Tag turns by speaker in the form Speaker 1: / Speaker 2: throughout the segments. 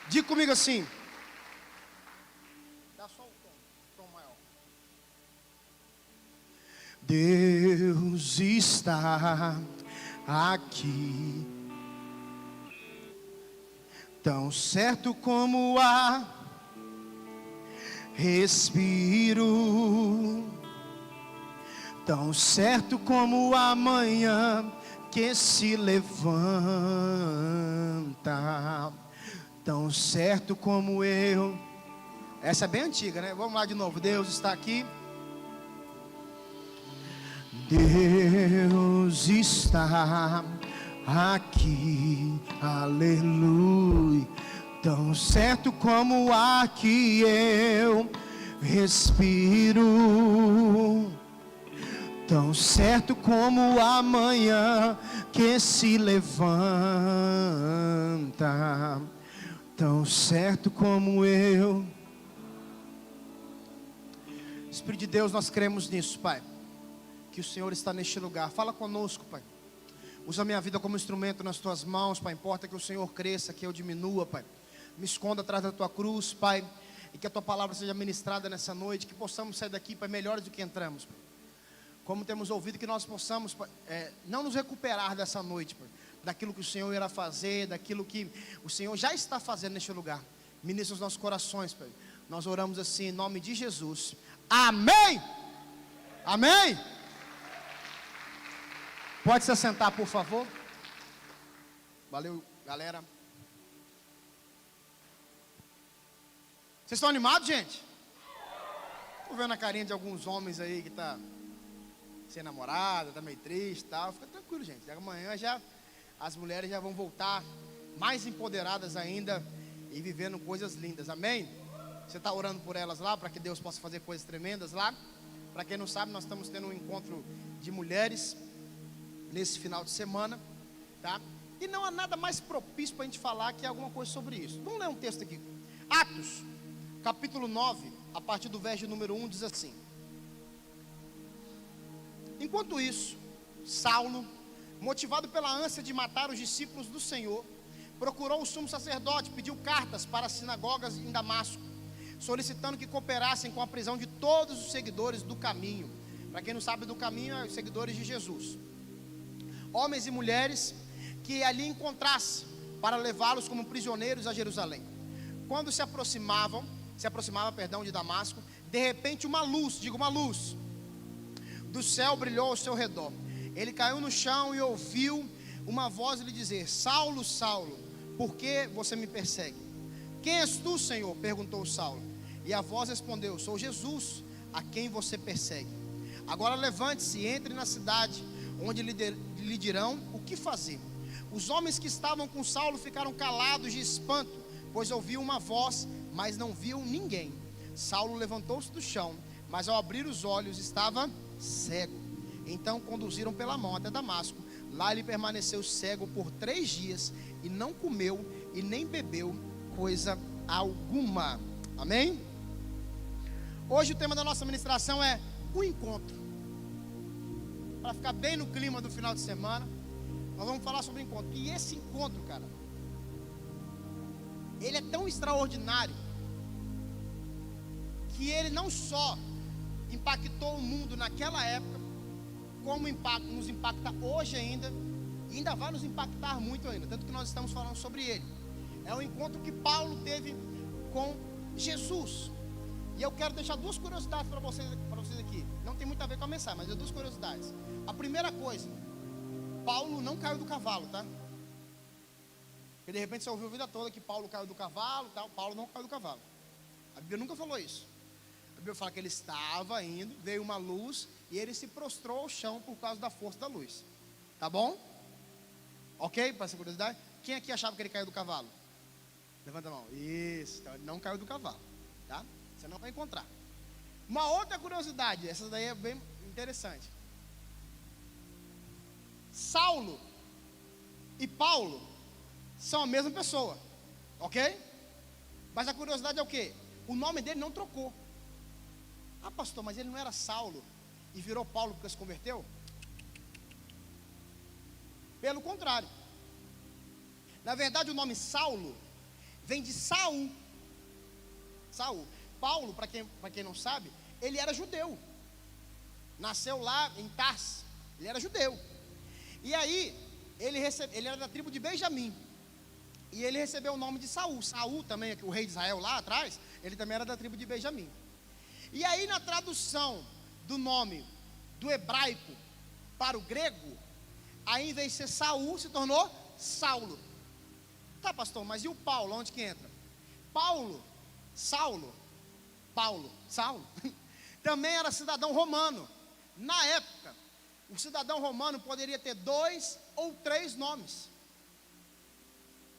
Speaker 1: Diga comigo assim. Dá só o tom maior. Deus está aqui, tão certo como o ar, respiro, tão certo como a manhã que se levanta, tão certo como eu. Essa é bem antiga, né? Vamos lá de novo. Deus está aqui. Deus está aqui, aleluia, tão certo como o ar que eu respiro, tão certo como a manhã que se levanta, tão certo como eu. Espírito de Deus, nós cremos nisso, Pai, que o Senhor está neste lugar. Fala conosco, Pai. Usa a minha vida como instrumento nas Tuas mãos, Pai. Importa que o Senhor cresça, que eu diminua, Pai. Me esconda atrás da Tua cruz, Pai. E que a Tua palavra seja ministrada nessa noite. Que possamos sair daqui, Pai, melhores do que entramos, Pai. Como temos ouvido, que nós possamos, Pai, não nos recuperar dessa noite, Pai, daquilo que o Senhor irá fazer, daquilo que o Senhor já está fazendo neste lugar. Ministra os nossos corações, Pai. Nós oramos assim em nome de Jesus. Amém! Amém! Pode se assentar, por favor. Valeu, galera. Vocês estão animados, gente? Estou vendo a carinha de alguns homens aí que tá sem namorada, tá meio triste e tal. Fica tranquilo, gente. Amanhã já as mulheres já vão voltar mais empoderadas ainda e vivendo coisas lindas. Amém? Você está orando por elas lá, para que Deus possa fazer coisas tremendas lá. Para quem não sabe, nós estamos tendo um encontro de mulheres nesse final de semana, tá? E não há nada mais propício para a gente falar que alguma coisa sobre isso. Vamos ler um texto aqui. Atos, capítulo 9, a partir do verso número 1, diz assim: Enquanto isso, Saulo, motivado pela ânsia de matar os discípulos do Senhor, procurou o sumo sacerdote, pediu cartas para as sinagogas em Damasco, solicitando que cooperassem com a prisão de todos os seguidores do caminho. Para quem não sabe, do caminho é os seguidores de Jesus, homens e mulheres que ali encontrasse, para levá-los como prisioneiros a Jerusalém. Quando se aproximava de Damasco, de repente uma luz do céu brilhou ao seu redor. Ele caiu no chão e ouviu uma voz lhe dizer: Saulo, Saulo, por que você me persegue? Quem és tu, Senhor? Perguntou Saulo. E a voz respondeu: Sou Jesus, a quem você persegue. Agora levante-se e entre na cidade, onde lhe dirão o que fazer. Os homens que estavam com Saulo ficaram calados de espanto, pois ouviam uma voz, mas não viam ninguém. Saulo levantou-se do chão, mas ao abrir os olhos estava cego. Então conduziram pela mão até Damasco. Lá ele permaneceu cego por 3 dias, e não comeu e nem bebeu coisa alguma. Amém? Hoje o tema da nossa ministração é o encontro. Para ficar bem no clima do final de semana, nós vamos falar sobre o encontro. E esse encontro, cara, ele é tão extraordinário, que ele não só impactou o mundo naquela época, como nos impacta hoje ainda, e ainda vai nos impactar muito ainda, tanto que nós estamos falando sobre ele. É um encontro que Paulo teve com Jesus. E eu quero deixar 2 curiosidades para vocês aqui. Não tem muito a ver com a mensagem, mas é 2 curiosidades. A primeira coisa: Paulo não caiu do cavalo, tá? Porque de repente você ouviu a vida toda que Paulo caiu do cavalo, tal. Paulo não caiu do cavalo. A Bíblia nunca falou isso. A Bíblia fala que ele estava indo, veio uma luz e ele se prostrou ao chão por causa da força da luz. Tá bom? Ok? Para essa curiosidade. Quem aqui achava que ele caiu do cavalo? Levanta a mão. Isso, então ele não caiu do cavalo, tá? Você não vai encontrar. Uma outra curiosidade, essa daí é bem interessante. Saulo e Paulo são a mesma pessoa, ok? Mas a curiosidade é o quê? O nome dele não trocou. Ah, pastor, mas ele não era Saulo e virou Paulo porque se converteu? Pelo contrário. Na verdade, o nome Saulo vem de Saul. Saul. Paulo, para quem não sabe, ele era judeu. Nasceu lá em Tarso. Ele era judeu. E aí, ele era da tribo de Benjamim. E ele recebeu o nome de Saul. Saul também, o rei de Israel lá atrás, ele também era da tribo de Benjamim. E aí, na tradução do nome do hebraico para o grego, aí em vez de ser Saul, se tornou Saulo. Tá, pastor, mas e o Paulo, onde que entra? Paulo, Saulo, também era cidadão romano. Na época, o cidadão romano poderia ter 2 ou 3 nomes.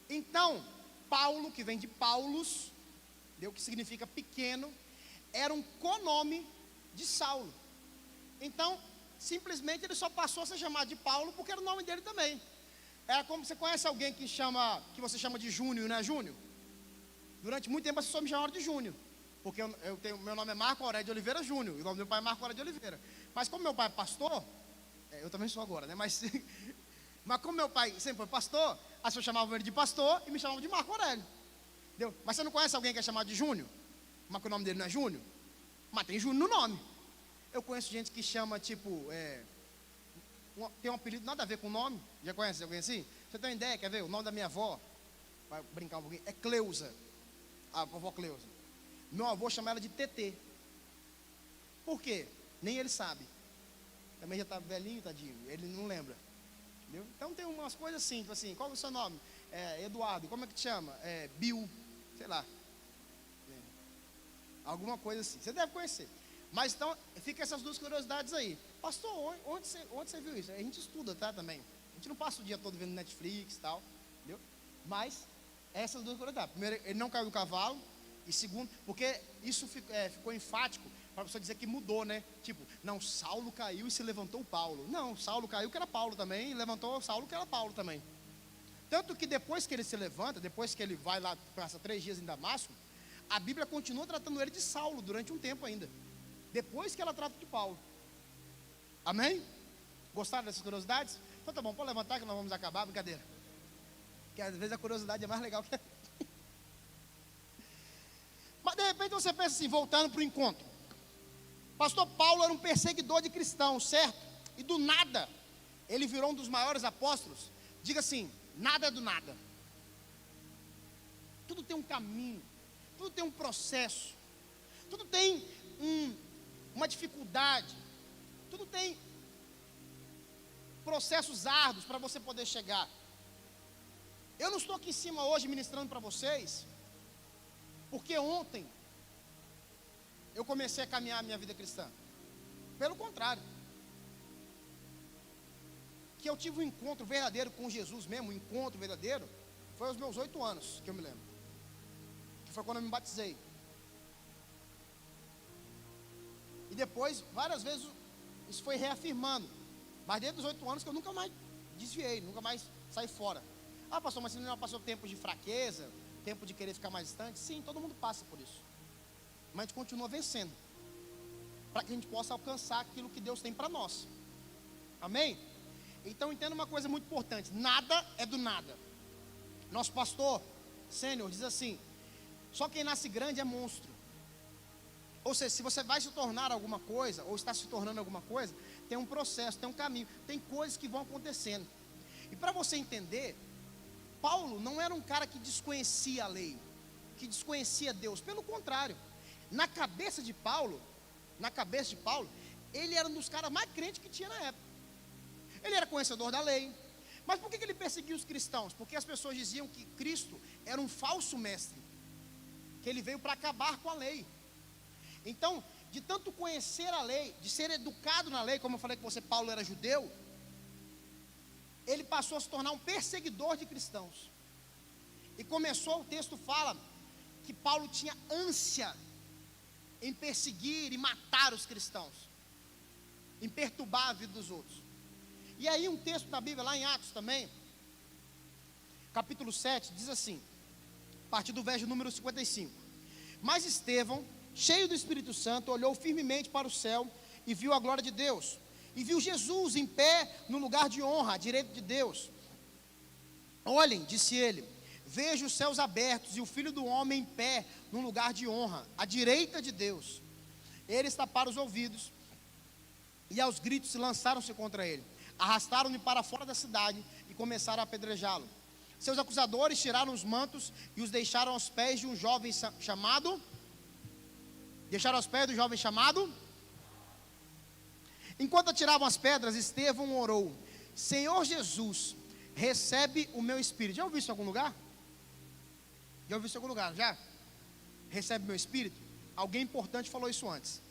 Speaker 1: Então, Paulo, que vem de Paulus, que significa pequeno, era um conome de Saulo. Então, simplesmente ele só passou a ser chamado de Paulo porque era o nome dele também. É como você conhece alguém que você chama de Júnior, né, Júnior? Durante muito tempo as pessoas me chamaram de Júnior, porque meu nome é Marco Aurélio de Oliveira Júnior, e o nome do meu pai é Marco Aurélio de Oliveira. Mas como meu pai é pastor, eu também sou agora, né? Mas como meu pai sempre foi pastor, as pessoas chamavam ele de pastor e me chamavam de Marco Aurélio. Entendeu? Mas você não conhece alguém que é chamado de Júnior? Mas que o nome dele não é Júnior? Mas tem Júnior no nome. Eu conheço gente que chama, tipo, tem um apelido nada a ver com o nome. Já conhece alguém assim? Você tem uma ideia? Quer ver? O nome da minha avó, vai brincar um pouquinho, é Cleusa. A vovó Cleusa. Meu avô chama ela de TT. Por quê? Nem ele sabe. Também já está velhinho, tadinho. Ele não lembra. Entendeu? Então tem umas coisas assim, tipo assim, qual é o seu nome? Eduardo. Como é que te chama? Bill. Sei lá. Alguma coisa assim. Você deve conhecer. Mas então, fica essas duas curiosidades aí. Pastor, onde você viu isso? A gente estuda, tá, também. A gente não passa o dia todo vendo Netflix e tal. Entendeu? Mas, essas duas curiosidades. Primeiro, ele não caiu do cavalo. E segundo, porque isso ficou enfático para a pessoa dizer que mudou, né? Tipo, não, Saulo caiu e se levantou Paulo. Não, Saulo caiu que era Paulo também, e levantou Saulo que era Paulo também. Tanto que depois que ele se levanta, depois que ele vai lá, passa 3 dias em Damasco, a Bíblia continua tratando ele de Saulo durante um tempo ainda. Depois que ela trata de Paulo. Amém? Gostaram dessas curiosidades? Então tá bom, pode levantar que nós vamos acabar, brincadeira. Porque às vezes a curiosidade é mais legal que Mas de repente você pensa assim, voltando para o encontro. Pastor Paulo era um perseguidor de cristãos, certo? E do nada, ele virou um dos maiores apóstolos. Diga assim, nada é do nada. Tudo tem um caminho, tudo tem um processo, tudo tem uma dificuldade, tudo tem processos árduos para você poder chegar. Eu não estou aqui em cima hoje ministrando para vocês, porque ontem eu comecei a caminhar a minha vida cristã. Pelo contrário, que eu tive um encontro verdadeiro com Jesus mesmo, um encontro verdadeiro, foi aos meus 8 anos, que eu me lembro. Que foi quando eu me batizei. E depois, várias vezes, isso foi reafirmando. Mas desde os 8 anos que eu nunca mais desviei, nunca mais saí fora. Ah, pastor, mas você não passou tempo de fraqueza, tempo de querer ficar mais distante? Sim, todo mundo passa por isso. Mas a gente continua vencendo, para que a gente possa alcançar aquilo que Deus tem para nós. Amém? Então entenda uma coisa muito importante: nada é do nada. Nosso pastor sênior diz assim: só quem nasce grande é monstro. Ou seja, se você vai se tornar alguma coisa, ou está se tornando alguma coisa, tem um processo, tem um caminho, tem coisas que vão acontecendo. E para você entender, Paulo não era um cara que desconhecia a lei, que desconhecia Deus. Pelo contrário, na cabeça de Paulo, ele era um dos caras mais crentes que tinha na época. Ele era conhecedor da lei. Mas por que ele perseguia os cristãos? Porque as pessoas diziam que Cristo era um falso mestre, que ele veio para acabar com a lei. Então, de tanto conhecer a lei, de ser educado na lei, como eu falei que você, Paulo, era judeu, ele passou a se tornar um perseguidor de cristãos. E começou, o texto fala, que Paulo tinha ânsia em perseguir e matar os cristãos, em perturbar a vida dos outros. E aí um texto da Bíblia, lá em Atos também, capítulo 7, diz assim, a partir do verso número 55. Mas Estevão, cheio do Espírito Santo, olhou firmemente para o céu e viu a glória de Deus. E viu Jesus em pé no lugar de honra, à direita de Deus. Olhem, disse ele, vejo os céus abertos e o Filho do Homem em pé, num lugar de honra, à direita de Deus. Eles taparam os ouvidos, e aos gritos lançaram-se contra ele. Arrastaram-no para fora da cidade e começaram a apedrejá-lo. Seus acusadores tiraram os mantos e os deixaram aos pés de um jovem chamado. Deixaram aos pés do jovem chamado. Enquanto atiravam as pedras, Estevão orou: Senhor Jesus, recebe o meu espírito. Já ouviu isso em algum lugar? Já ouviu isso em algum lugar? Já? Recebe o meu espírito? Alguém importante falou isso antes.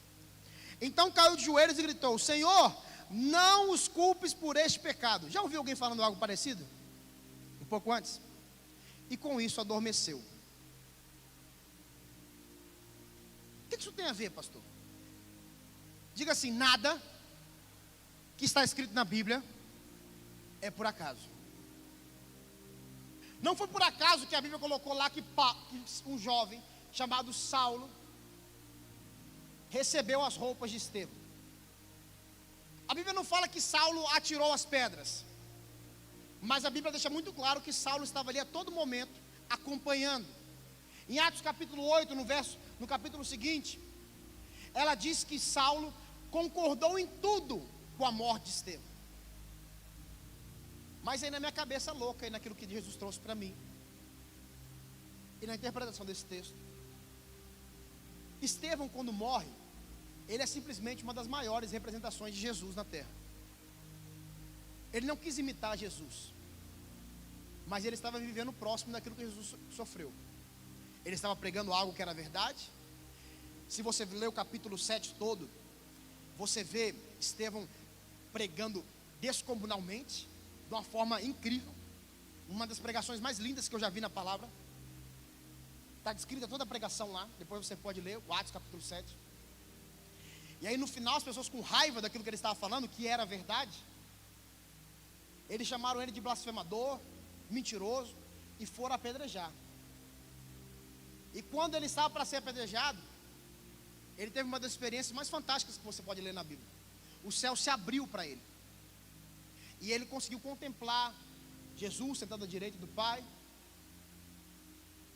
Speaker 1: Então caiu de joelhos e gritou: Senhor, não os culpes por este pecado. Já ouviu alguém falando algo parecido? Um pouco antes. E com isso adormeceu. O que isso tem a ver, pastor? Diga assim: nada que está escrito na Bíblia é por acaso. Não foi por acaso que a Bíblia colocou lá que um jovem chamado Saulo recebeu as roupas de Estevão. A Bíblia não fala que Saulo atirou as pedras, mas a Bíblia deixa muito claro que Saulo estava ali a todo momento acompanhando. Em Atos capítulo 8, no capítulo seguinte, ela diz que Saulo concordou em tudo com a morte de Estevão. Mas aí na minha cabeça louca, aí naquilo que Jesus trouxe para mim, e na interpretação desse texto, Estevão, quando morre, ele é simplesmente uma das maiores representações de Jesus na terra. Ele não quis imitar Jesus, mas ele estava vivendo próximo daquilo que Jesus sofreu. Ele estava pregando algo que era verdade. Se você ler o capítulo 7 todo, você vê Estevão pregando descomunalmente, de uma forma incrível. Uma das pregações mais lindas que eu já vi na palavra. Está descrita toda a pregação lá. Depois você pode ler o Atos capítulo 7. E aí no final as pessoas, com raiva daquilo que ele estava falando, que era verdade, eles chamaram ele de blasfemador, mentiroso, e foram apedrejar. E quando ele estava para ser apedrejado, ele teve uma das experiências mais fantásticas que você pode ler na Bíblia. O céu se abriu para ele, e ele conseguiu contemplar Jesus sentado à direita do Pai.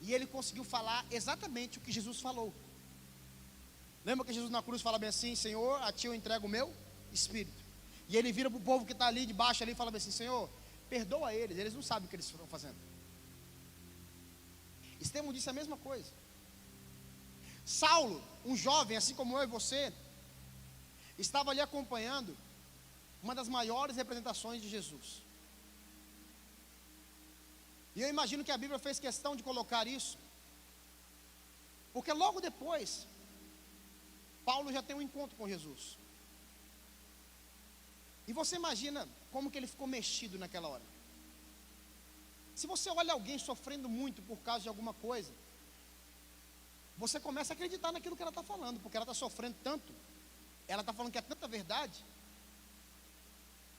Speaker 1: E ele conseguiu falar exatamente o que Jesus falou. Lembra que Jesus na cruz fala bem assim: Senhor, a ti eu entrego o meu espírito. E ele vira para o povo que está ali debaixo ali e fala bem assim: Senhor, perdoa eles não sabem o que eles estão fazendo. Estevão disse a mesma coisa. Saulo, um jovem assim como eu e você, estava ali acompanhando uma das maiores representações de Jesus. E eu imagino que a Bíblia fez questão de colocar isso, porque logo depois Paulo já tem um encontro com Jesus. E você imagina como que ele ficou mexido naquela hora. Se você olha alguém sofrendo muito por causa de alguma coisa, você começa a acreditar naquilo que ela está falando, porque ela está sofrendo tanto, ela está falando que é tanta verdade,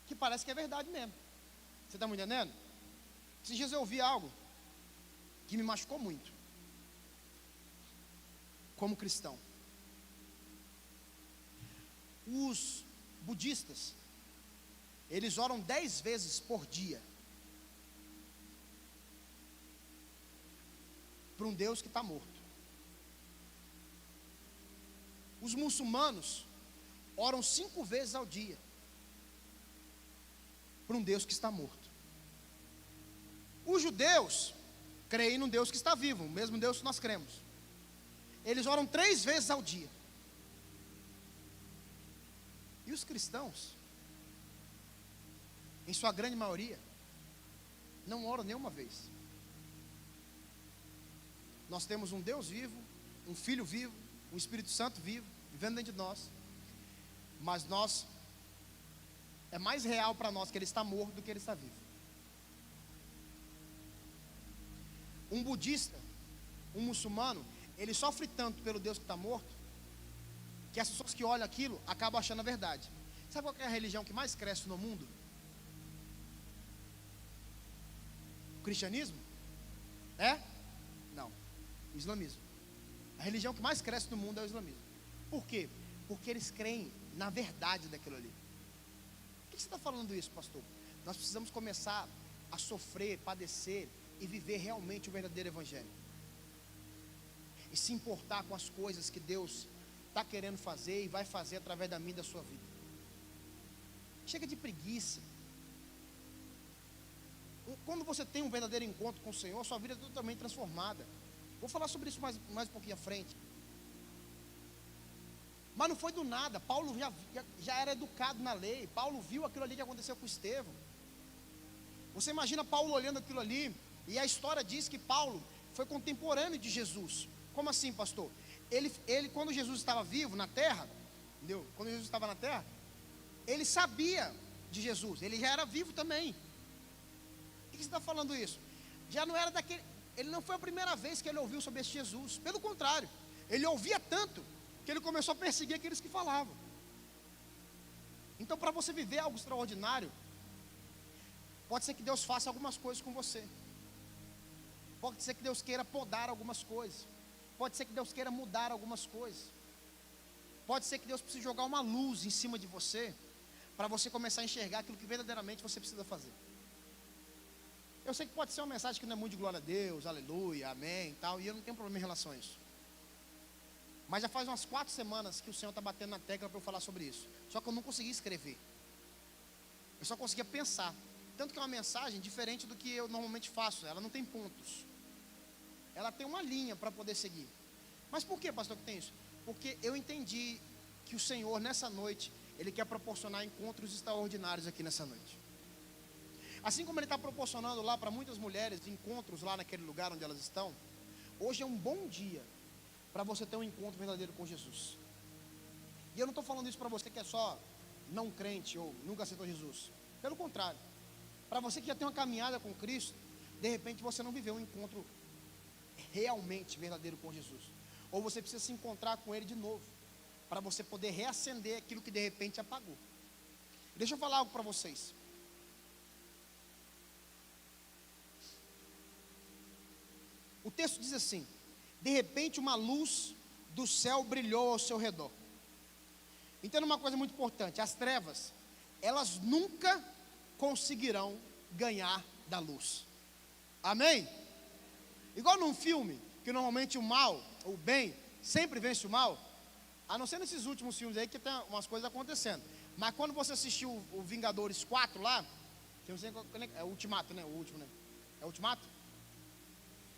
Speaker 1: que parece que é verdade mesmo. Você está me entendendo? Esses dias eu ouvi algo que me machucou muito, como cristão. Os budistas, eles oram 10 vezes por dia para um Deus que está morto. Os muçulmanos oram 5 vezes ao dia para um Deus que está morto. Os judeus creem num Deus que está vivo, o mesmo Deus que nós cremos. Eles oram 3 vezes ao dia. E os cristãos, em sua grande maioria, não oram nenhuma vez. Nós temos um Deus vivo, um Filho vivo, um Espírito Santo vivo, vivendo dentro de nós. Mas é mais real para nós que Ele está morto do que Ele está vivo. Um budista, um muçulmano, ele sofre tanto pelo Deus que está morto, que as pessoas que olham aquilo acabam achando a verdade. Sabe qual é a religião que mais cresce no mundo? O cristianismo? É? Não. O islamismo. A religião que mais cresce no mundo é o islamismo. Por quê? Porque eles creem na verdade daquilo ali. Por que você está falando isso, pastor? Nós precisamos começar a sofrer, padecer e viver realmente o verdadeiro evangelho. E se importar com as coisas que Deus está querendo fazer e vai fazer através da minha e da sua vida. Chega de preguiça. Quando você tem um verdadeiro encontro com o Senhor, sua vida é totalmente transformada. Vou falar sobre isso mais um pouquinho à frente. Mas não foi do nada. Paulo já era educado na lei. Paulo viu aquilo ali que aconteceu com Estevão. Você imagina Paulo olhando aquilo ali, e a história diz que Paulo foi contemporâneo de Jesus. Como assim, pastor? Ele quando Jesus estava vivo na terra, entendeu? Quando Jesus estava na terra, ele sabia de Jesus, ele já era vivo também. Por que você está falando isso? Já não era daquele. Ele não foi a primeira vez que ele ouviu sobre esse Jesus. Pelo contrário, ele ouvia tanto que ele começou a perseguir aqueles que falavam. Então, para você viver algo extraordinário, pode ser que Deus faça algumas coisas com você. Pode ser que Deus queira podar algumas coisas. Pode ser que Deus queira mudar algumas coisas. Pode ser que Deus precise jogar uma luz em cima de você, para você começar a enxergar aquilo que verdadeiramente você precisa fazer. Eu sei que pode ser uma mensagem que não é muito de glória a Deus, aleluia, amém e tal, e eu não tenho problema em relação a isso. Mas já faz umas 4 semanas que o Senhor está batendo na tecla para eu falar sobre isso. Só que eu não consegui escrever. Eu só conseguia pensar. Tanto que é uma mensagem diferente do que eu normalmente faço. Ela não tem pontos. Ela tem uma linha para poder seguir. Mas por que, pastor, que tem isso? Porque eu entendi que o Senhor, nessa noite, Ele quer proporcionar encontros extraordinários aqui nessa noite. Assim como Ele está proporcionando lá para muitas mulheres encontros lá naquele lugar onde elas estão, hoje é um bom dia para você ter um encontro verdadeiro com Jesus. E eu não estou falando isso para você que é só não crente ou nunca aceitou Jesus. Pelo contrário, para você que já tem uma caminhada com Cristo, de repente você não viveu um encontro realmente verdadeiro com Jesus. Ou você precisa se encontrar com Ele de novo, para você poder reacender aquilo que de repente apagou. Deixa eu falar algo para vocês. O texto diz assim: de repente uma luz do céu brilhou ao seu redor. Entenda uma coisa muito importante: as trevas, elas nunca conseguirão ganhar da luz. Amém? Igual num filme, que normalmente o mal, o bem, sempre vence o mal. A não ser nesses últimos filmes aí que tem umas coisas acontecendo. Mas quando você assistiu o Vingadores 4 lá, que eu não sei qual é o Ultimato, né? O último, né? É o Ultimato?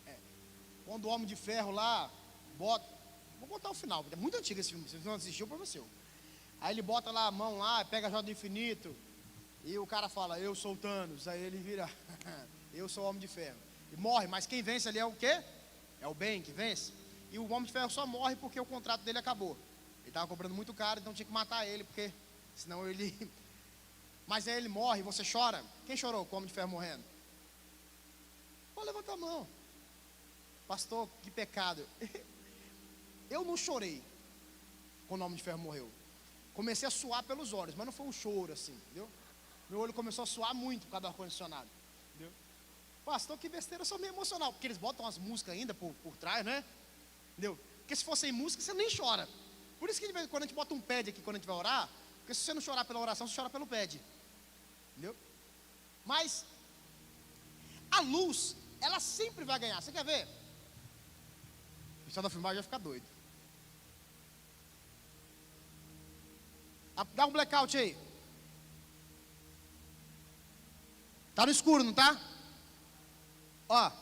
Speaker 1: É. Quando o Homem de Ferro lá bota. Vou contar o final, porque é muito antigo esse filme. Se você não assistiu, para você. Aí ele bota lá a mão lá, pega a joia do infinito. E o cara fala: eu sou o Thanos. Aí ele vira: eu sou o Homem de Ferro. E morre, mas quem vence ali é o quê? É o bem que vence. E o Homem de Ferro só morre porque o contrato dele acabou. Ele estava cobrando muito caro, então tinha que matar ele, porque senão ele... Mas aí ele morre, você chora. Quem chorou com o Homem de Ferro morrendo? Pode levantar a mão. Pastor, que pecado. Eu não chorei quando o Homem de Ferro morreu. Comecei a suar pelos olhos, mas não foi um choro assim, entendeu? Meu olho começou a suar muito por causa do ar-condicionado, entendeu? Pastor, que besteira, eu sou meio emocional, porque eles botam as músicas ainda por trás, né? Entendeu? Porque se fosse sem música, você nem chora. Por isso que quando a gente bota um pad aqui, quando a gente vai orar, porque se você não chorar pela oração, você chora pelo pad. Entendeu? Mas a luz, ela sempre vai ganhar. Você quer ver? O pessoal da filmagem vai ficar doido. Dá um blackout aí. Tá no escuro, não tá? Ó,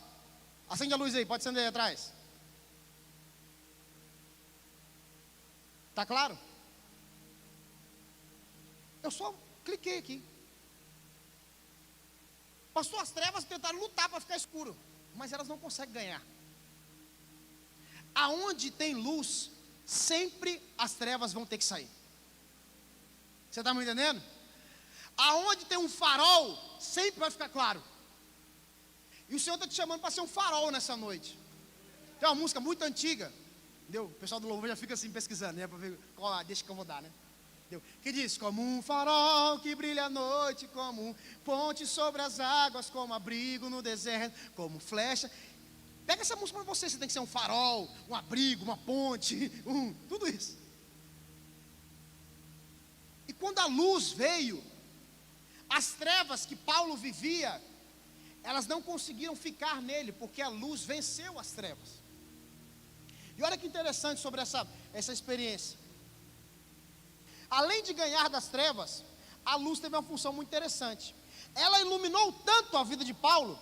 Speaker 1: acende a luz aí, pode acender aí atrás. Tá claro? Eu só cliquei aqui. Pastor, as trevas tentaram lutar para ficar escuro, mas elas não conseguem ganhar. Aonde tem luz, sempre as trevas vão ter que sair. Você está me entendendo? Aonde tem um farol, sempre vai ficar claro. E o Senhor está te chamando para ser um farol nessa noite. Tem uma música muito antiga, entendeu? O pessoal do louvor já fica assim pesquisando, né? Para ver qual deixa que eu vou dar, né? Entendeu? Que diz: como um farol que brilha à noite, como um ponte sobre as águas, como abrigo no deserto, como flecha. Pega essa música para você tem que ser um farol, um abrigo, uma ponte, tudo isso. E quando a luz veio, as trevas que Paulo vivia, elas não conseguiram ficar nele, porque a luz venceu as trevas. E olha que interessante sobre essa experiência. Além de ganhar das trevas, a luz teve uma função muito interessante. Ela iluminou tanto a vida de Paulo,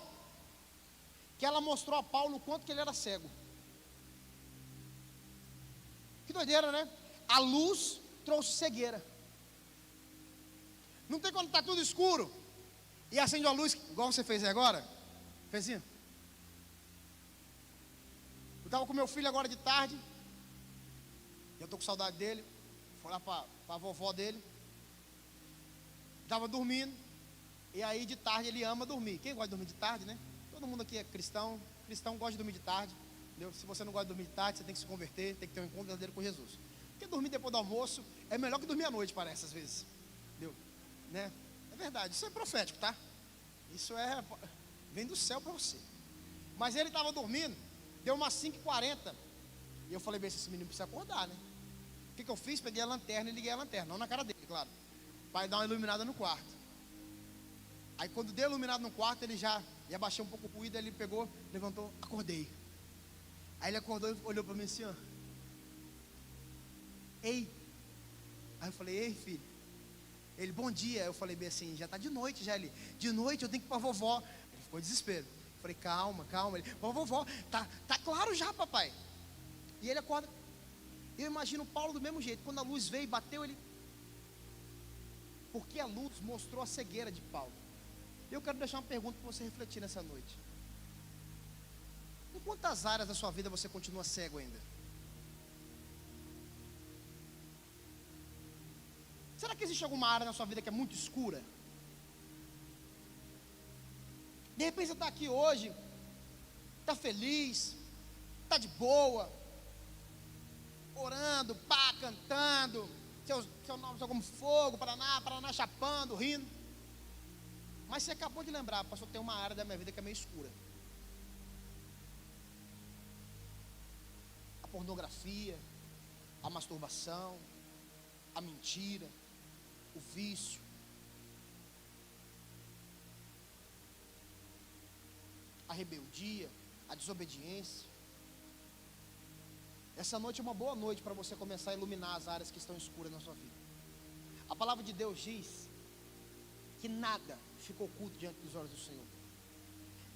Speaker 1: que ela mostrou a Paulo o quanto que ele era cego. Que doideira, né? A luz trouxe cegueira. Não tem quando está tudo escuro e acende a luz, igual você fez aí agora? Fez assim. Eu estava com meu filho agora de tarde, eu estou com saudade dele. Fui lá para a vovó dele. Estava dormindo. E aí de tarde ele ama dormir. Quem gosta de dormir de tarde, né? Todo mundo aqui é cristão. Cristão gosta de dormir de tarde, entendeu? Se você não gosta de dormir de tarde, você tem que se converter, tem que ter um encontro verdadeiro com Jesus. Porque dormir depois do almoço é melhor que dormir à noite, parece, às vezes. Entendeu? Né? É verdade, isso é profético, tá? Isso vem do céu para você. Mas ele estava dormindo, deu umas 5h40. E eu falei, bem, esse menino precisa acordar, né? O que eu fiz? Peguei a lanterna e liguei a lanterna, não na cara dele, claro, para dar uma iluminada no quarto. Aí quando deu iluminado no quarto, ele já ia baixar um pouco o ruído, ele pegou, levantou, acordei. Aí ele acordou e olhou para mim assim, ó. Ei. Aí eu falei, ei, filho. Ele, bom dia. Eu falei bem assim, já está de noite já. Ele, de noite eu tenho que ir para a vovó. Ele ficou em desespero. Eu falei, calma, calma. Ele, vovó, tá claro já, papai. E ele acorda. Eu imagino Paulo do mesmo jeito. Quando a luz veio e bateu, ele... Porque a luz mostrou a cegueira de Paulo. Eu quero deixar uma pergunta para você refletir nessa noite. Em quantas áreas da sua vida você continua cego ainda? Será que existe alguma área na sua vida que é muito escura? De repente você está aqui hoje, está feliz, está de boa, orando, pá, cantando, seu nome só como fogo, Paraná, chapando, rindo. Mas você acabou de lembrar, pastor, tem uma área da minha vida que é meio escura. A pornografia, a masturbação, a mentira, o vício. A rebeldia, a desobediência. Essa noite é uma boa noite para você começar a iluminar as áreas que estão escuras na sua vida. A palavra de Deus diz que nada ficou oculto diante dos olhos do Senhor.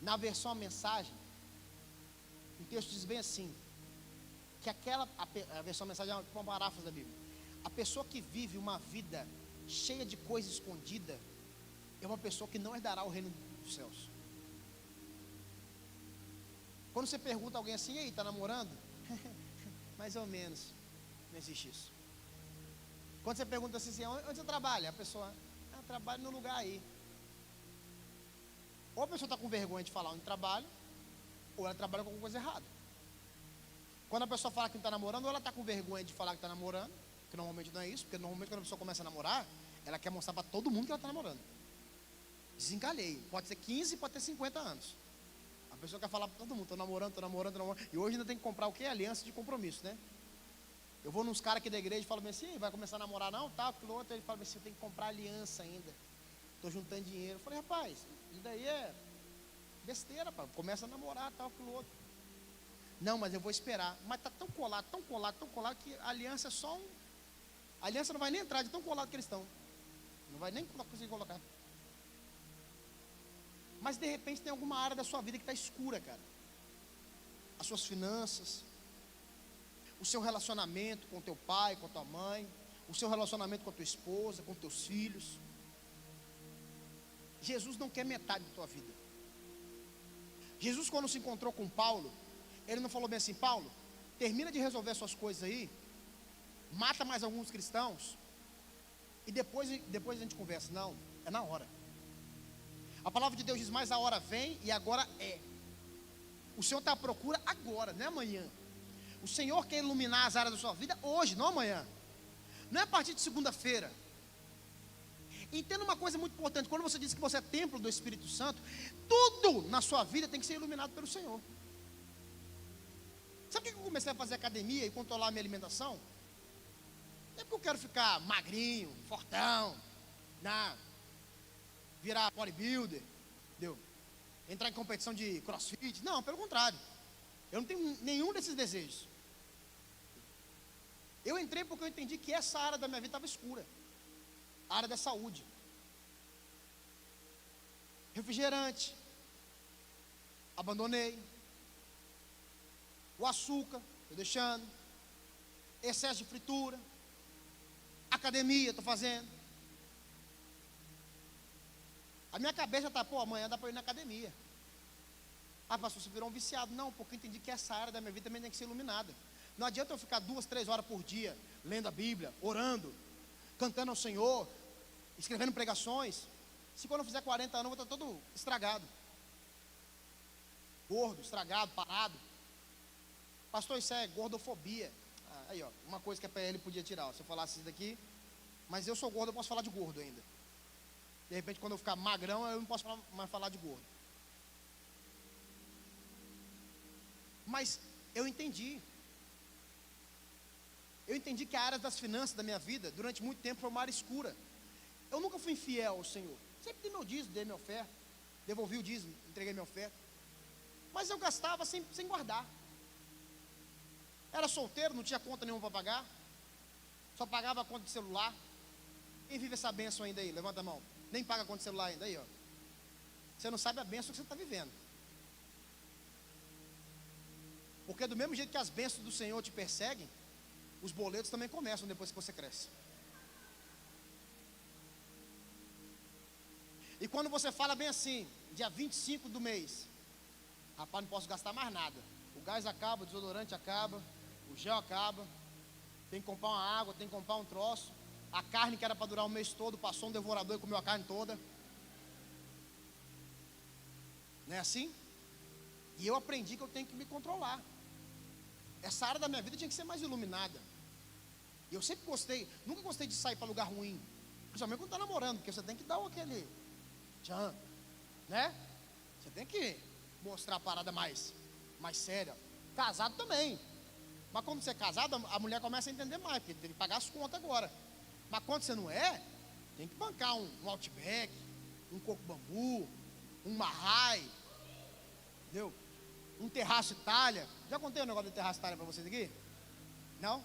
Speaker 1: Na versão a mensagem, o texto diz bem assim, que a versão a mensagem é uma paráfrase da Bíblia. A pessoa que vive uma vida cheia de coisa escondida é uma pessoa que não herdará o reino dos céus. Quando você pergunta a alguém assim, e aí, está namorando? Mais ou menos, não existe isso. Quando você pergunta assim, onde você trabalha? A pessoa, trabalho no lugar aí. Ou a pessoa está com vergonha de falar onde trabalha, ou ela trabalha com alguma coisa errada. Quando a pessoa fala que não está namorando, ou ela está com vergonha de falar que está namorando, que normalmente não é isso, porque normalmente quando a pessoa começa a namorar, ela quer mostrar para todo mundo que ela está namorando. Desencalhei, pode ser 15, pode ter 50 anos. A pessoa quer falar para todo mundo, estou namorando. E hoje ainda tem que comprar o quê? Aliança de compromisso, né? Eu vou nos caras aqui da igreja e falo assim, vai começar a namorar não? Tá, aquilo outro. Ele fala assim, eu tenho que comprar aliança ainda. Estou juntando dinheiro. Eu falei, rapaz, isso daí é besteira, pá. Começa a namorar, tal, aquilo outro. Não, mas eu vou esperar. Mas está tão colado, que a aliança é só um... A aliança não vai nem entrar de tão colado que eles estão. Não vai nem conseguir colocar. Mas de repente tem alguma área da sua vida que está escura, cara. As suas finanças, o seu relacionamento com teu pai, com tua mãe, o seu relacionamento com a tua esposa, com teus filhos. Jesus não quer metade da tua vida. Jesus, quando se encontrou com Paulo, ele não falou bem assim, Paulo, termina de resolver suas coisas aí, mata mais alguns cristãos, e depois a gente conversa. Não, é na hora. A palavra de Deus diz, mas a hora vem e agora é. O Senhor está à procura agora, não é amanhã. O Senhor quer iluminar as áreas da sua vida hoje, não amanhã. Não é a partir de segunda-feira. Entenda uma coisa muito importante, quando você diz que você é templo do Espírito Santo, tudo na sua vida tem que ser iluminado pelo Senhor. Sabe por que eu comecei a fazer academia e controlar a minha alimentação? Não é porque eu quero ficar magrinho, fortão, virar bodybuilder, entendeu? entrar em competição de crossfit. Não, pelo contrário. Eu não tenho nenhum desses desejos. Eu entrei porque eu entendi que essa área da minha vida estava escura. A área da saúde. Refrigerante. Abandonei. O açúcar, estou deixando. Excesso de fritura. Academia, estou fazendo. A minha cabeça está, pô, amanhã dá para ir na academia. Ah, pastor, você virou um viciado. Não, porque eu entendi que essa área da minha vida também tem que ser iluminada. Não adianta eu ficar 2, 3 horas por dia lendo a Bíblia, orando, cantando ao Senhor, escrevendo pregações. Se quando eu fizer 40 anos eu vou estar todo estragado. Gordo, estragado, parado. Pastor, isso é gordofobia. Aí, ó, uma coisa que a PL podia tirar. Ó, se eu falasse isso daqui, mas eu sou gordo, eu posso falar de gordo ainda. De repente, quando eu ficar magrão, eu não posso mais falar de gordo. Mas eu entendi. Eu entendi que a área das finanças da minha vida, durante muito tempo, foi uma área escura. Eu nunca fui infiel ao Senhor. Sempre dei meu dízimo, dei minha oferta. Devolvi o dízimo, entreguei minha oferta. Mas eu gastava sem guardar. Era solteiro, não tinha conta nenhuma para pagar. Só pagava a conta de celular. Quem vive essa bênção ainda aí? Levanta a mão. Nem paga a conta de celular ainda aí, ó. Você não sabe a bênção que você está vivendo. Porque do mesmo jeito que as bênçãos do Senhor te perseguem, os boletos também começam depois que você cresce. E quando você fala bem assim, dia 25 do mês, rapaz, não posso gastar mais nada. O gás acaba, o desodorante acaba, o gel acaba, tem que comprar uma água, tem que comprar um troço. A carne que era para durar o mês todo, passou um devorador e comeu a carne toda. Não é assim? E eu aprendi que eu tenho que me controlar. Essa área da minha vida tinha que ser mais iluminada. E eu sempre gostei, nunca gostei de sair para lugar ruim. Principalmente quando está namorando, porque você tem que dar aquele tchan, né? Você tem que mostrar a parada mais séria. Casado também. Mas quando você é casado, a mulher começa a entender mais, porque tem que pagar as contas agora. Mas quando você não é, tem que bancar um Outback, um coco bambu, um Marrai, entendeu? Um terraço Itália. Já contei o negócio do terraço Itália para vocês aqui? Não?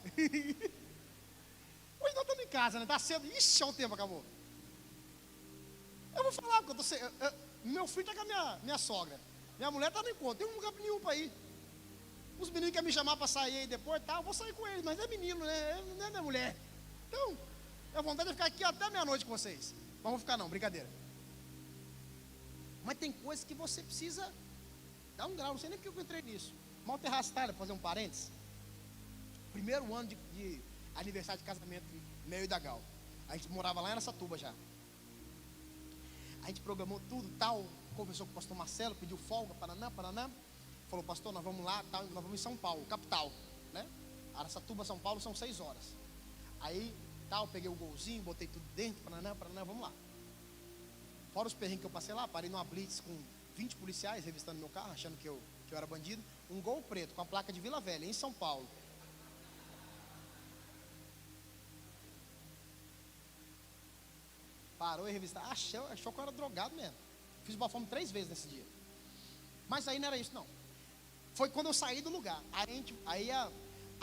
Speaker 1: Hoje nós estamos em casa, né? Está cedo. Ixi, o tempo acabou. Eu vou falar, porque meu filho está com a minha sogra. Minha mulher está no encontro, tem um lugar nenhum para ir. Os meninos querem me chamar para sair aí depois, tá? Eu vou sair com eles, mas é menino, né? Não é minha mulher. Então, eu vontade de ficar aqui até meia-noite com vocês. Mas não vou ficar não, brincadeira. Mas tem coisas que você precisa dar um grau, não sei nem porque eu entrei nisso. Mal terraço Itália, fazer um parênteses. Primeiro ano de aniversário de casamento, meu e da Gal. A gente morava lá em Araçatuba já. A gente programou tudo, tal, conversou com o pastor Marcelo, pediu folga, Paraná. Falou, pastor, nós vamos lá, tal, nós vamos em São Paulo, capital, né? Araçatuba, São Paulo, são 6 horas. Aí, tal, peguei o golzinho, botei tudo dentro, Paraná, vamos lá. Fora os perrengues que eu passei lá, parei numa blitz com 20 policiais revistando meu carro, achando que eu era bandido. Um Gol preto com a placa de Vila Velha, em São Paulo. Parou e revistar. Achou que eu era drogado mesmo. Fiz bafome 3 vezes nesse dia. Mas aí não era isso, não. Foi quando eu saí do lugar. Aí a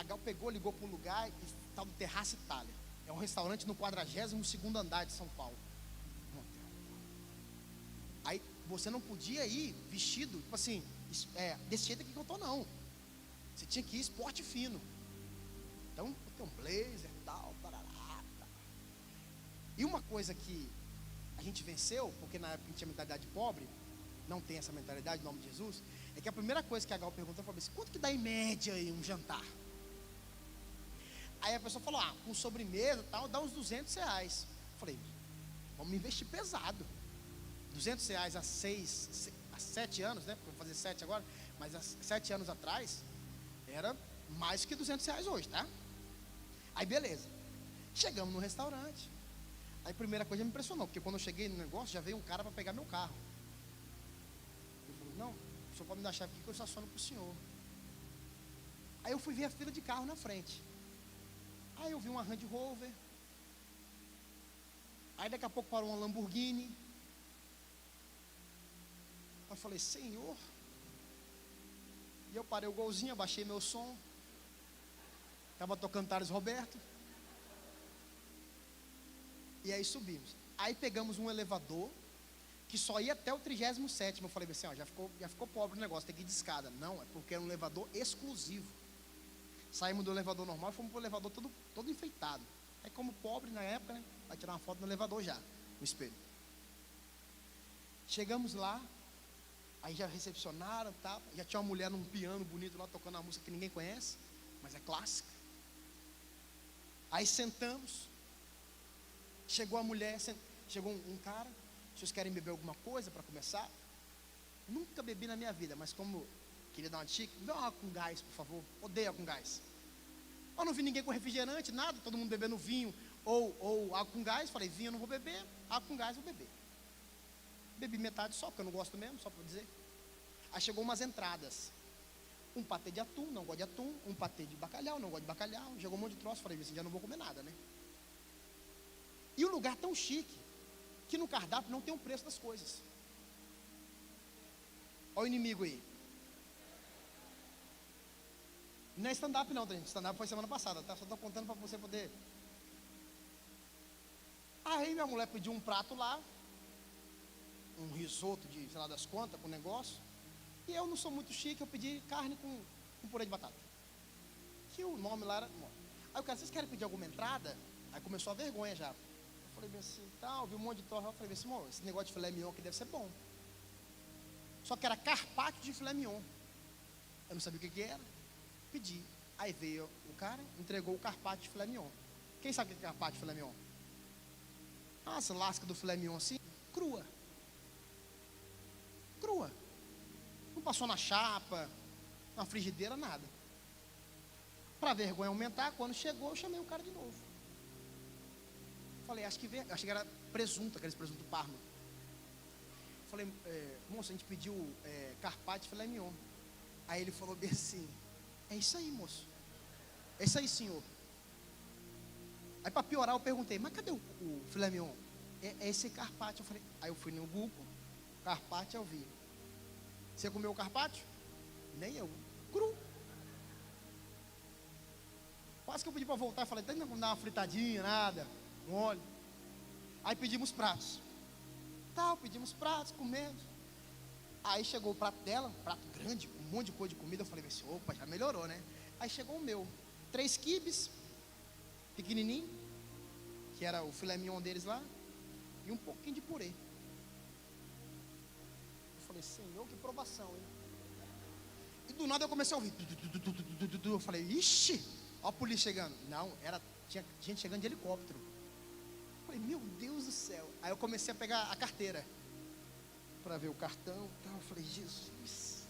Speaker 1: Gal pegou, ligou para um lugar, tal do Terraço Itália. É um restaurante no 42º andar de São Paulo. Aí você não podia ir vestido, tipo assim, desse jeito aqui que eu tô, não. Você tinha que ir esporte fino. Então, tem um blazer e tal, parará. E uma coisa que a gente venceu, porque na época a gente tinha mentalidade pobre, não tem essa mentalidade, em nome de Jesus, é que a primeira coisa que a Gal perguntou foi assim, quanto que dá em média aí um jantar? Aí a pessoa falou, com sobremesa e tal, dá uns R$200. Eu falei, vamos investir pesado. R$200 há 7 anos, né? Vou fazer 7 agora, mas há 7 anos atrás, era mais que R$200 hoje, tá? Aí beleza, chegamos no restaurante. Aí a primeira coisa me impressionou, porque quando eu cheguei no negócio, já veio um cara para pegar meu carro. Eu falei, não, o senhor pode me dar a chave aqui que eu estaciono para o senhor. Aí eu fui ver a fila de carro na frente. Aí eu vi uma Land Rover. Aí daqui a pouco parou uma Lamborghini. Eu eu falei, Senhor. E eu parei o golzinho, abaixei meu som. Estava tocando Thales Roberto. E aí subimos. Aí pegamos um elevador que só ia até o 37º. Eu falei assim, ó, já ficou pobre o negócio, tem que ir de escada. Não, é porque era um elevador exclusivo. Saímos do elevador normal e fomos para o elevador todo enfeitado. Aí como pobre na época, né, vai tirar uma foto no elevador já, no espelho. Chegamos lá, aí já recepcionaram, tá? Já tinha uma mulher num piano bonito lá, tocando uma música que ninguém conhece, mas é clássica. Aí sentamos, chegou a mulher, chegou um cara, vocês querem beber alguma coisa para começar? Nunca bebi na minha vida, mas como queria dar uma dica, dê uma água com gás, por favor. Odeio água com gás. Eu não vi ninguém com refrigerante, nada, todo mundo bebendo vinho ou água com gás. Falei, vinho eu não vou beber, água com gás eu vou beber. Bebi metade só, porque eu não gosto mesmo, só para dizer. Aí chegou umas entradas. Um patê de atum, não gosto de atum. Um patê de bacalhau, não gosto de bacalhau. Chegou um monte de troço, falei assim, já não vou comer nada, né? E o lugar tão chique, que no cardápio não tem o preço das coisas. Olha o inimigo aí. Não é stand-up não, gente. Stand-up foi semana passada, tá? Só estou contando para você poder. Aí minha mulher pediu um prato lá, um risoto de, sei lá das contas, com negócio. E eu não sou muito chique, eu pedi carne com purê de batata. Que o nome lá era... Aí o cara, vocês querem pedir alguma entrada? Aí começou a vergonha já. Eu falei bem assim, tal, vi um monte de torre. Eu falei bem assim, esse negócio de filé mignon aqui deve ser bom. Só que era carpaccio de filé mignon. Eu não sabia o que era. Pedi. Aí veio o cara, entregou o carpaccio de filé mignon. Quem sabe o que é carpaccio de filé mignon? Essa lasca do filé mignon assim, crua. Crua. Não passou na chapa, na frigideira, nada. Para a vergonha aumentar, quando chegou, eu chamei o cara de novo. Falei, acho que era presunto, aqueles presunto parma. Falei, moço, a gente pediu carpaccio de filé mignon. Aí ele falou bem assim, é isso aí, moço. É isso aí, senhor. Aí para piorar eu perguntei, mas cadê o filé mignon? É esse carpaccio. Aí eu fui no Google, carpaccio eu vi. Você comeu o carpaccio? Nem eu. Cru. Quase que eu pedi para voltar, falei, tem como dar uma fritadinha, nada, um óleo. Aí pedimos pratos. Pedimos pratos, comemos. Aí chegou o prato dela, um prato grande, com um monte de coisa de comida. Eu falei assim, opa, já melhorou, né? Aí chegou o meu, 3 quibes, pequenininho, que era o filé mignon deles lá, e um pouquinho de purê. Eu falei, Senhor, que provação, hein? E do nada eu comecei a ouvir. Eu falei, ixi, ó a polícia chegando. Não, tinha gente chegando de helicóptero. Eu falei, meu Deus do céu. Aí eu comecei a pegar a carteira para ver o cartão e tal. Eu falei, Jesus,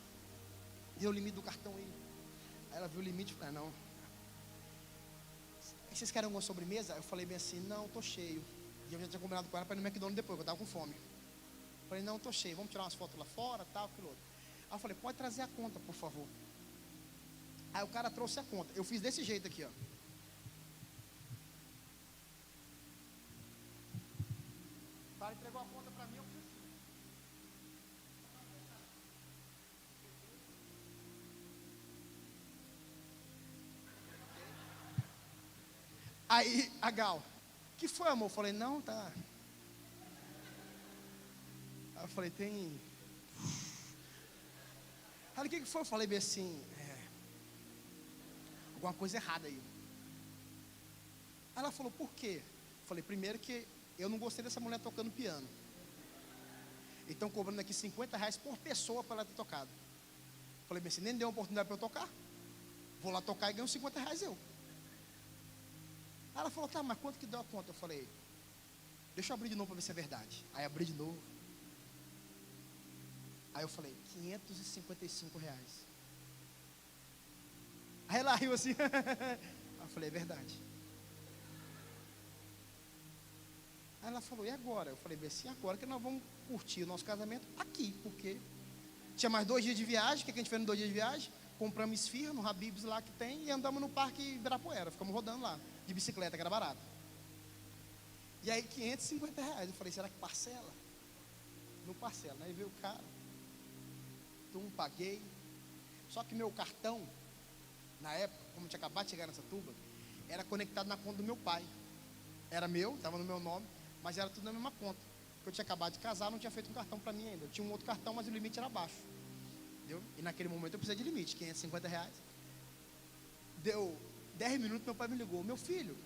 Speaker 1: deu o limite do cartão aí. Aí ela viu o limite e falou, não. Aí vocês querem alguma sobremesa? Eu falei bem assim, não, tô cheio. E eu já tinha combinado com ela para ir no McDonald's depois, porque eu estava com fome. Eu falei, não, tô cheio, vamos tirar umas fotos lá fora, tal, aquilo outro. Aí eu falei, pode trazer a conta, por favor. Aí o cara trouxe a conta. Eu fiz desse jeito aqui, ó. O cara entregou a conta para mim, eu fiz assim. Aí, a Gal, que foi, amor? Eu falei, não, tá. Aí eu falei, tem... Aí o que foi? Eu falei bem assim, alguma coisa errada aí. Aí ela falou, por quê? Eu falei, primeiro que eu não gostei dessa mulher tocando piano. E estão cobrando aqui R$50 por pessoa para ela ter tocado. Eu falei bem assim, nem deu uma oportunidade para eu tocar. Vou lá tocar e ganho R$50 eu. Aí ela falou, tá, mas quanto que deu a conta? Eu falei, deixa eu abrir de novo para ver se é verdade. Aí abri de novo. Aí eu falei, R$555. Aí ela riu assim. Aí eu falei, é verdade. Aí ela falou, e agora? Eu falei, bem assim, agora que nós vamos curtir o nosso casamento aqui, porque tinha mais 2 dias de viagem. O que a gente fez nos 2 dias de viagem? Compramos esfirra no Habib's lá que tem e andamos no Parque Ibirapuera. Ficamos rodando lá, de bicicleta, que era barato. E aí, R$550. Eu falei, será que parcela? Não parcela, né? Aí veio o cara. paguei. Só que meu cartão, na época, como eu tinha acabado de chegar nessa tuba, era conectado na conta do meu pai. Era meu, estava no meu nome, mas era tudo na mesma conta. Porque eu tinha acabado de casar, não tinha feito um cartão para mim ainda. Eu tinha um outro cartão, mas o limite era baixo. Entendeu? E naquele momento eu precisei de limite, R$ 550. Deu 10 minutos, meu pai me ligou: meu filho,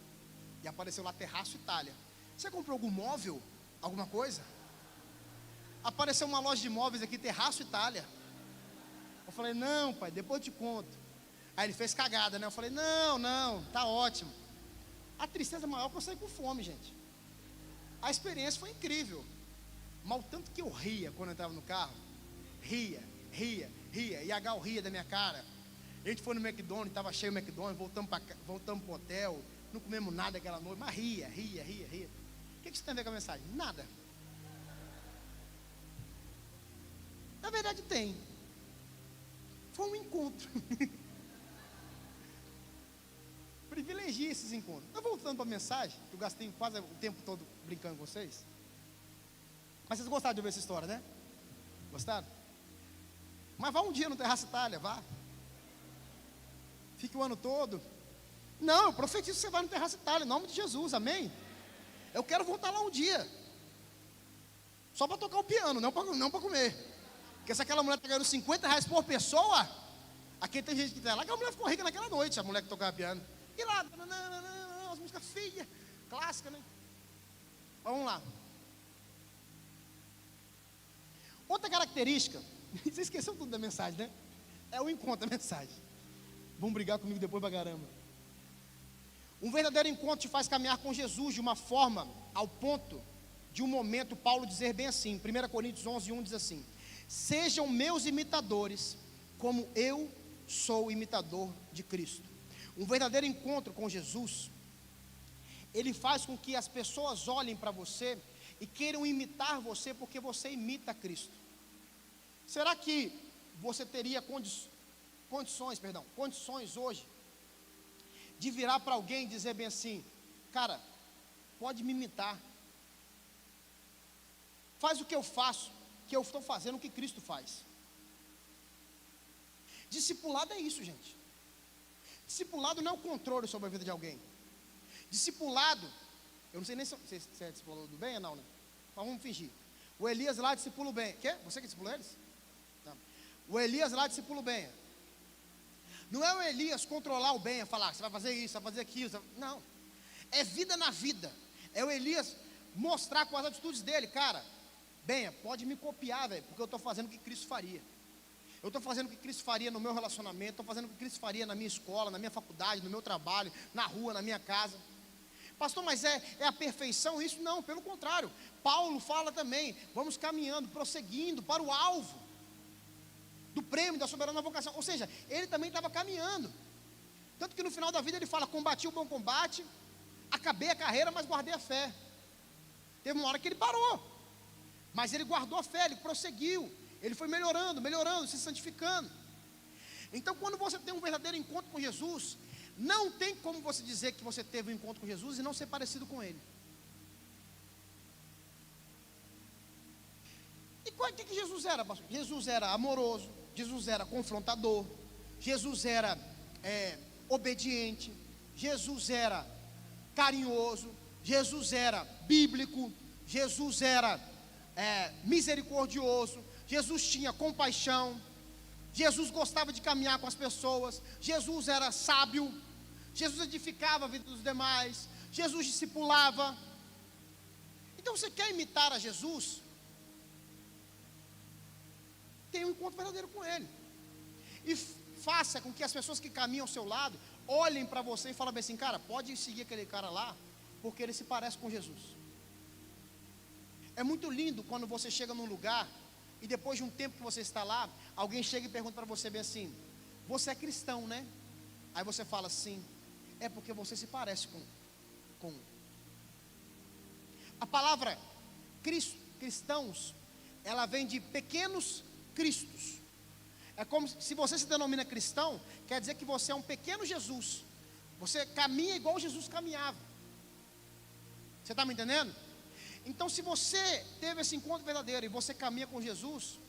Speaker 1: e apareceu lá Terraço Itália. Você comprou algum móvel? Alguma coisa? Apareceu uma loja de móveis aqui, Terraço Itália. Eu falei: não, pai, depois eu te conto. Aí ele fez cagada, né? Eu falei: não, tá ótimo. A tristeza maior é que eu saí com fome, gente. A experiência foi incrível. Mas o tanto que eu ria quando eu entrava no carro, ria, e a Gal ria da minha cara. A gente foi no McDonald's, estava cheio o McDonald's, voltamos pro hotel, não comemos nada aquela noite, mas ria. O que isso tem a ver com a mensagem? Nada. Na verdade tem. Foi um encontro. Privilegie esses encontros. Mas voltando para a mensagem, que eu gastei quase o tempo todo brincando com vocês. Mas vocês gostaram de ouvir essa história, né? Gostaram? Mas vá um dia no Terraço Itália, vá. Fique o ano todo. Não, eu profetizo que você vai no Terraço Itália, em nome de Jesus, amém? Eu quero voltar lá um dia. Só para tocar o piano, não para comer. Porque se aquela mulher está ganhando R$ 50 por pessoa, aqui tem gente que está lá, aquela mulher ficou rica naquela noite, a mulher que tocava piano. E lá, as músicas feias, clássicas, né? Vamos lá. Outra característica, você esqueceu tudo da mensagem, né? É o encontro da mensagem. Vão brigar comigo depois pra caramba. Um verdadeiro encontro te faz caminhar com Jesus de uma forma ao ponto de um momento Paulo dizer bem assim, 1 Coríntios 11:1 diz assim: sejam meus imitadores, como eu sou imitador de Cristo. Um verdadeiro encontro com Jesus, ele faz com que as pessoas olhem para você e queiram imitar você, porque você imita Cristo. Será que você teria condições hoje de virar para alguém e dizer bem assim: cara, pode me imitar, faz o que eu faço, que eu estou fazendo o que Cristo faz? Discipulado é isso, gente. Discipulado não é o controle sobre a vida de alguém. Discipulado, eu não sei nem se é discipulado do bem ou não, né? Mas vamos fingir. O Elias lá discipula o bem. Quê? Você que discipula eles? Não. O Elias lá discipula o bem. Não é o Elias controlar o bem, falar: você vai fazer isso, vai fazer aquilo. Não. É vida na vida. É o Elias mostrar com as atitudes dele: cara, Benha, pode me copiar, velho, porque eu estou fazendo o que Cristo faria. Eu estou fazendo o que Cristo faria no meu relacionamento, estou fazendo o que Cristo faria na minha escola, na minha faculdade, no meu trabalho, na rua, na minha casa. Pastor, mas é a perfeição isso? Não, pelo contrário. Paulo fala também: vamos caminhando, prosseguindo para o alvo do prêmio da soberana vocação. Ou seja, ele também estava caminhando. Tanto que no final da vida ele fala: combati o bom combate, acabei a carreira, mas guardei a fé. Teve uma hora que ele parou, mas ele guardou a fé, ele prosseguiu. Ele foi melhorando, se santificando. Então, quando você tem um verdadeiro encontro com Jesus, não tem como você dizer que você teve um encontro com Jesus e não ser parecido com Ele. E o que Jesus era, pastor? Jesus era amoroso, Jesus era confrontador, Jesus era obediente, Jesus era carinhoso, Jesus era bíblico, Jesus era misericordioso, Jesus tinha compaixão, Jesus gostava de caminhar com as pessoas, Jesus era sábio, Jesus edificava a vida dos demais, Jesus discipulava. Então você quer imitar a Jesus? Tenha um encontro verdadeiro com Ele. E faça com que as pessoas que caminham ao seu lado olhem para você e falem assim: cara, pode seguir aquele cara lá, porque ele se parece com Jesus. É muito lindo quando você chega num lugar e depois de um tempo que você está lá, alguém chega e pergunta para você bem assim: você é cristão, né? Aí você fala: sim. É porque você se parece com. A palavra cristãos, ela vem de pequenos cristos. É como se você se denomina cristão, quer dizer que você é um pequeno Jesus. Você caminha igual Jesus caminhava. Você está me entendendo? Então, se você teve esse encontro verdadeiro e você caminha com Jesus,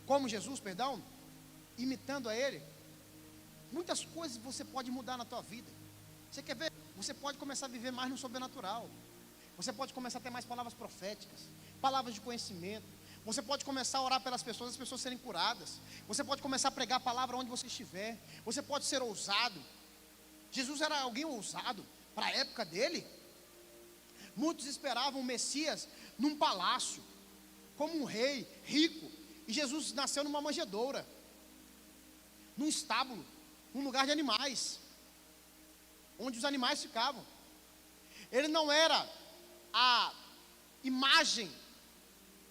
Speaker 1: como Jesus, perdão, imitando a Ele, muitas coisas você pode mudar na tua vida. Você quer ver? Você pode começar a viver mais no sobrenatural. Você pode começar a ter mais palavras proféticas, palavras de conhecimento. Você pode começar a orar pelas pessoas, as pessoas serem curadas. Você pode começar a pregar a palavra onde você estiver. Você pode ser ousado. Jesus era alguém ousado para a época dele. Muitos esperavam o Messias num palácio, como um rei rico. E Jesus nasceu numa manjedoura, num estábulo, num lugar de animais, onde os animais ficavam. Ele não era a imagem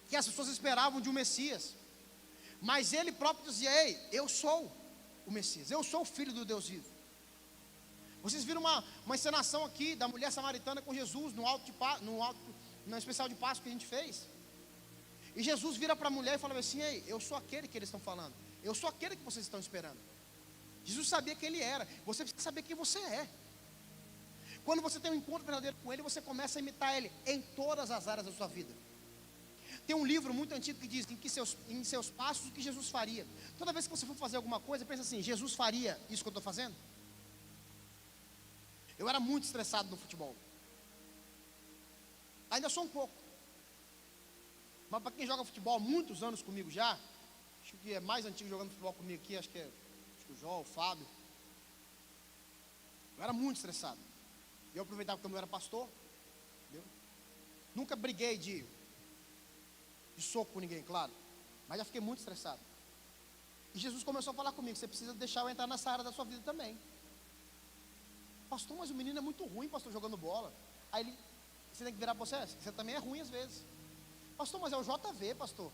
Speaker 1: que as pessoas esperavam de um Messias, mas ele próprio dizia: ei, eu sou o Messias, eu sou o Filho do Deus vivo. Vocês viram uma encenação aqui da mulher samaritana com Jesus no especial de Páscoa que a gente fez. E Jesus vira para a mulher e fala assim: ei, eu sou aquele que eles estão falando, eu sou aquele que vocês estão esperando. Jesus sabia quem ele era. Você precisa saber quem você é. Quando você tem um encontro verdadeiro com ele, você começa a imitar ele em todas as áreas da sua vida. Tem um livro muito antigo que diz em seus passos o que Jesus faria. Toda vez que você for fazer alguma coisa, pensa assim: Jesus faria isso que eu estou fazendo? Eu era muito estressado no futebol. Ainda sou um pouco. Mas para quem joga futebol há muitos anos comigo já, acho que é mais antigo jogando futebol comigo aqui, acho que o João, o Fábio. Eu era muito estressado. Eu aproveitava que eu não era pastor, entendeu? Nunca briguei de soco com ninguém, claro, mas já fiquei muito estressado. E Jesus começou a falar comigo: você precisa deixar eu entrar nessa área da sua vida também. Pastor, mas o menino é muito ruim, pastor, jogando bola. Aí você tem que virar para você também é ruim às vezes. Pastor, mas é o JV, pastor,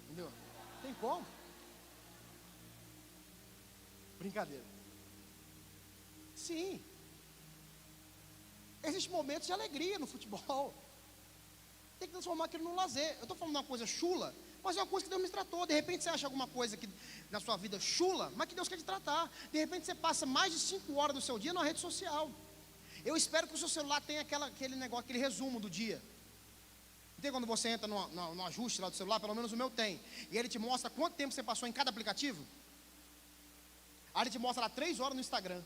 Speaker 1: entendeu? Tem como? Brincadeira. Sim. Existem momentos de alegria no futebol. Tem que transformar aquilo num lazer. Eu estou falando de uma coisa chula, mas é uma coisa que Deus me tratou. De repente você acha alguma coisa que, na sua vida chula, mas que Deus quer te tratar. De repente você passa mais de 5 horas do seu dia na rede social. Eu espero que o seu celular tenha aquele negócio, aquele resumo do dia. Tem quando você entra no ajuste lá do celular, pelo menos o meu tem, e ele te mostra quanto tempo você passou em cada aplicativo. Aí ele te mostra lá 3 horas no Instagram.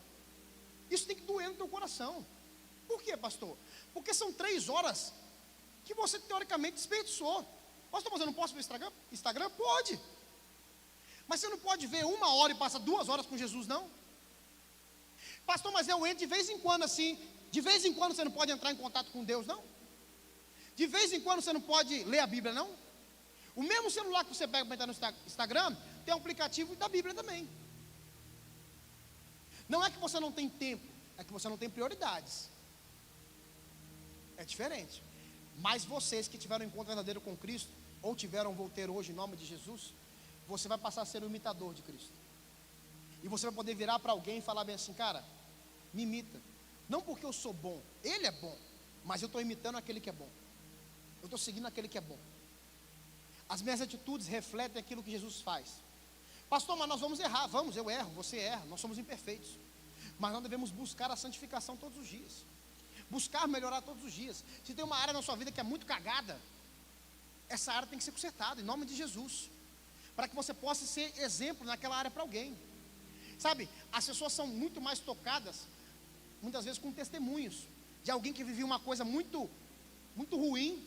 Speaker 1: Isso tem que doer no teu coração. Por quê, pastor? Porque são 3 horas que você teoricamente desperdiçou. Pastor, mas eu não posso ver Instagram? Instagram? Pode. Mas você não pode ver 1 hora e passar 2 horas com Jesus, não? Pastor, mas eu entro de vez em quando assim. De vez em quando você não pode entrar em contato com Deus, não? De vez em quando você não pode ler a Bíblia, não? O mesmo celular que você pega para entrar no Instagram tem um aplicativo da Bíblia também. Não é que você não tem tempo, é que você não tem prioridades. É diferente. Mas vocês que tiveram um encontro verdadeiro com Cristo, ou tiveram, vou ter hoje em nome de Jesus, você vai passar a ser um imitador de Cristo. E você vai poder virar para alguém e falar bem assim: cara, me imita. Não porque eu sou bom, ele é bom, mas eu estou imitando aquele que é bom. Eu estou seguindo aquele que é bom. As minhas atitudes refletem aquilo que Jesus faz. Pastor, mas nós vamos errar. Vamos, eu erro, você erra, nós somos imperfeitos. Mas nós devemos buscar a santificação todos os dias. Buscar melhorar todos os dias. Se tem uma área na sua vida que é muito cagada, essa área tem que ser consertada, em nome de Jesus, para que você possa ser exemplo naquela área para alguém. Sabe, as pessoas são muito mais tocadas, muitas vezes com testemunhos, de alguém que vivia uma coisa muito, muito ruim,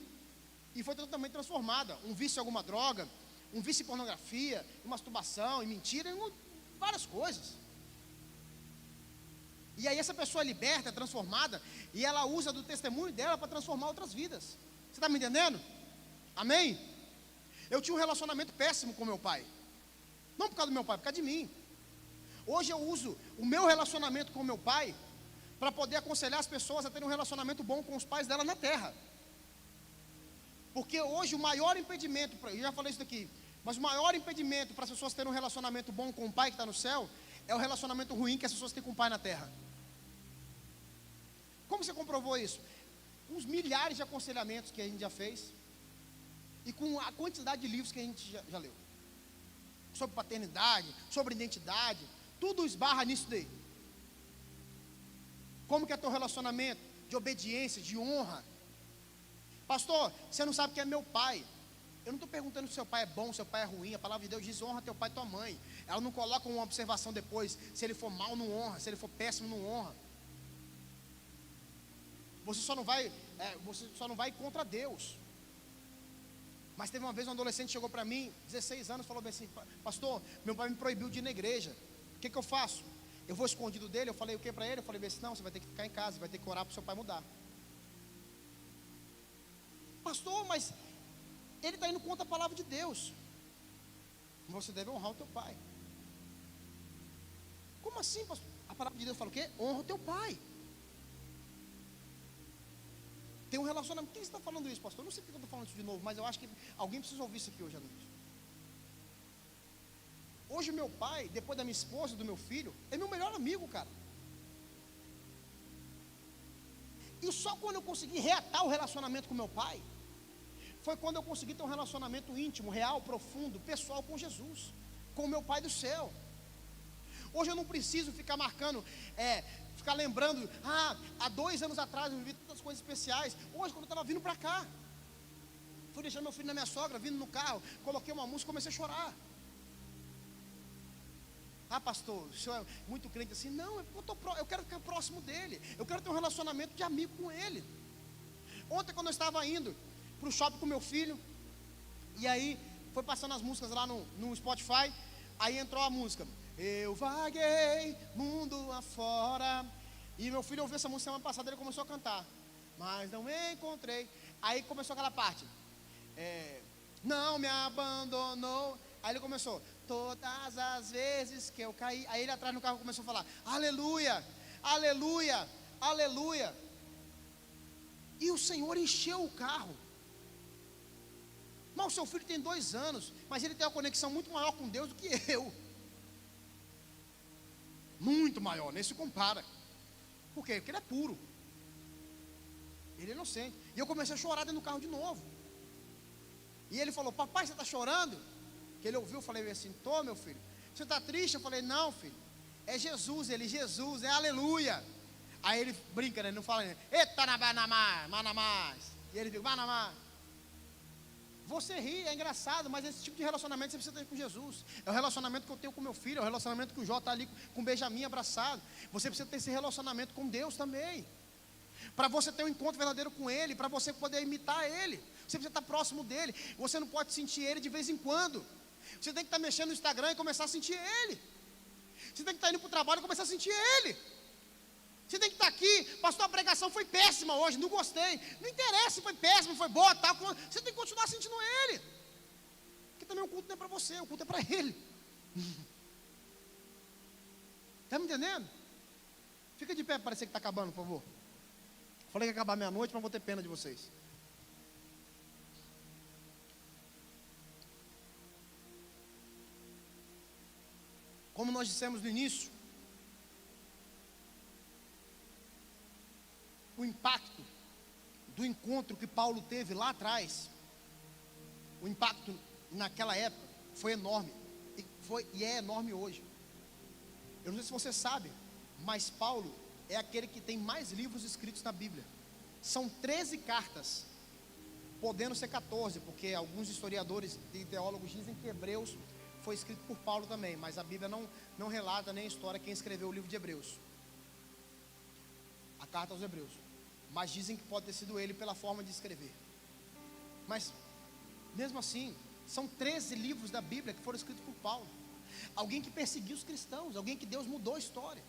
Speaker 1: e foi totalmente transformada. Um vício em alguma droga, um vício em pornografia, em masturbação, em mentira, em várias coisas. E aí essa pessoa é liberta, é transformada, e ela usa do testemunho dela para transformar outras vidas. Você está me entendendo? Amém? Eu tinha um relacionamento péssimo com meu pai. Não por causa do meu pai, por causa de mim. Hoje eu uso o meu relacionamento com meu pai para poder aconselhar as pessoas a terem um relacionamento bom com os pais dela na terra. Porque hoje o maior impedimento, eu já falei isso daqui, mas o maior impedimento para as pessoas terem um relacionamento bom com o pai que está no céu, é o relacionamento ruim que as pessoas têm com o pai na terra. Como você comprovou isso? Com os milhares de aconselhamentos que a gente já fez, e com a quantidade de livros que a gente já leu. Sobre paternidade, sobre identidade, tudo esbarra nisso daí. Como que é teu relacionamento de obediência, de honra? Pastor, você não sabe quem é meu pai. Eu não estou perguntando se seu pai é bom, se seu pai é ruim. A palavra de Deus diz: honra teu pai e tua mãe. Ela não coloca uma observação depois: se ele for mal, não honra; se ele for péssimo, não honra. Você só não vai contra Deus. Mas teve uma vez um adolescente chegou para mim, 16 anos, falou bem assim: pastor, meu pai me proibiu de ir na igreja, o que eu faço? Eu vou escondido dele? Eu falei o que para ele? Eu falei bem assim: não, você vai ter que ficar em casa, vai ter que orar para o seu pai mudar. Pastor, mas ele está indo contra a palavra de Deus. Você deve honrar o teu pai. Como assim, pastor? A palavra de Deus fala o quê? Honra o teu pai. Tem um relacionamento. Quem está falando isso, pastor? Eu não sei porque eu estou falando isso de novo, mas eu acho que alguém precisa ouvir isso aqui hoje à noite. Hoje o meu pai, depois da minha esposa, do meu filho, é meu melhor amigo, cara. E só quando eu consegui reatar o relacionamento com meu pai, foi quando eu consegui ter um relacionamento íntimo, real, profundo, pessoal com Jesus, com o meu pai do céu. Hoje eu não preciso ficar marcando, ficar lembrando: há 2 anos atrás eu vivi tantas coisas especiais. Hoje, quando eu estava vindo para cá, fui deixar meu filho na minha sogra, vindo no carro, coloquei uma música e comecei a chorar. Pastor, o senhor é muito crente assim? Não, eu quero ficar próximo dele, eu quero ter um relacionamento de amigo com ele. Ontem, quando eu estava indo para o shopping com meu filho, e aí foi passando as músicas lá no Spotify, aí entrou a música: eu vaguei mundo afora. E meu filho ouviu essa música semana passada, ele começou a cantar: mas não encontrei. Aí começou aquela parte: não me abandonou. Aí ele começou: todas as vezes que eu caí. Aí ele atrás no carro começou a falar: aleluia, aleluia, aleluia. E o Senhor encheu o carro. Mas o seu filho tem 2 anos, mas ele tem uma conexão muito maior com Deus do que eu. Muito maior, nem se compara. Por quê? Porque ele é puro, ele é inocente. E eu comecei a chorar dentro do carro de novo. E ele falou: papai, você está chorando? Que ele ouviu, eu falei assim: tô, meu filho. Você está triste? Eu falei: não, filho, é Jesus. Ele: Jesus, é aleluia. Aí ele brinca, né? Ele não fala: eita, manamás. E ele fica: manamás. Você ri, é engraçado, mas esse tipo de relacionamento você precisa ter com Jesus. É o relacionamento que eu tenho com meu filho, é o relacionamento que o Jó está ali com o Benjamin abraçado. Você precisa ter esse relacionamento com Deus também, para você ter um encontro verdadeiro com Ele, para você poder imitar Ele. Você precisa estar próximo dele. Você não pode sentir Ele de vez em quando. Você tem que estar mexendo no Instagram e começar a sentir Ele. Você tem que estar indo para o trabalho e começar a sentir Ele. Você tem que estar aqui: pastor, a pregação foi péssima hoje, não gostei. Não interessa se foi péssima, foi boa, tal. Você tem que continuar sentindo Ele. Porque também o culto não é para você, o culto é para Ele. Está me entendendo? Fica de pé, parece que está acabando, por favor. Falei que ia acabar meia-noite, mas vou ter pena de vocês. Como nós dissemos no início, o impacto do encontro que Paulo teve lá atrás, o impacto naquela época foi enorme, e é enorme hoje. Eu não sei se você sabe, mas Paulo é aquele que tem mais livros escritos na Bíblia. São 13 cartas, podendo ser 14, porque alguns historiadores e teólogos dizem que Hebreus foi escrito por Paulo também, mas a Bíblia não relata nem a história quem escreveu o livro de Hebreus, a carta aos Hebreus. Mas dizem que pode ter sido ele pela forma de escrever. Mas, mesmo assim, são 13 livros da Bíblia que foram escritos por Paulo. Alguém que perseguiu os cristãos, alguém que Deus mudou a história.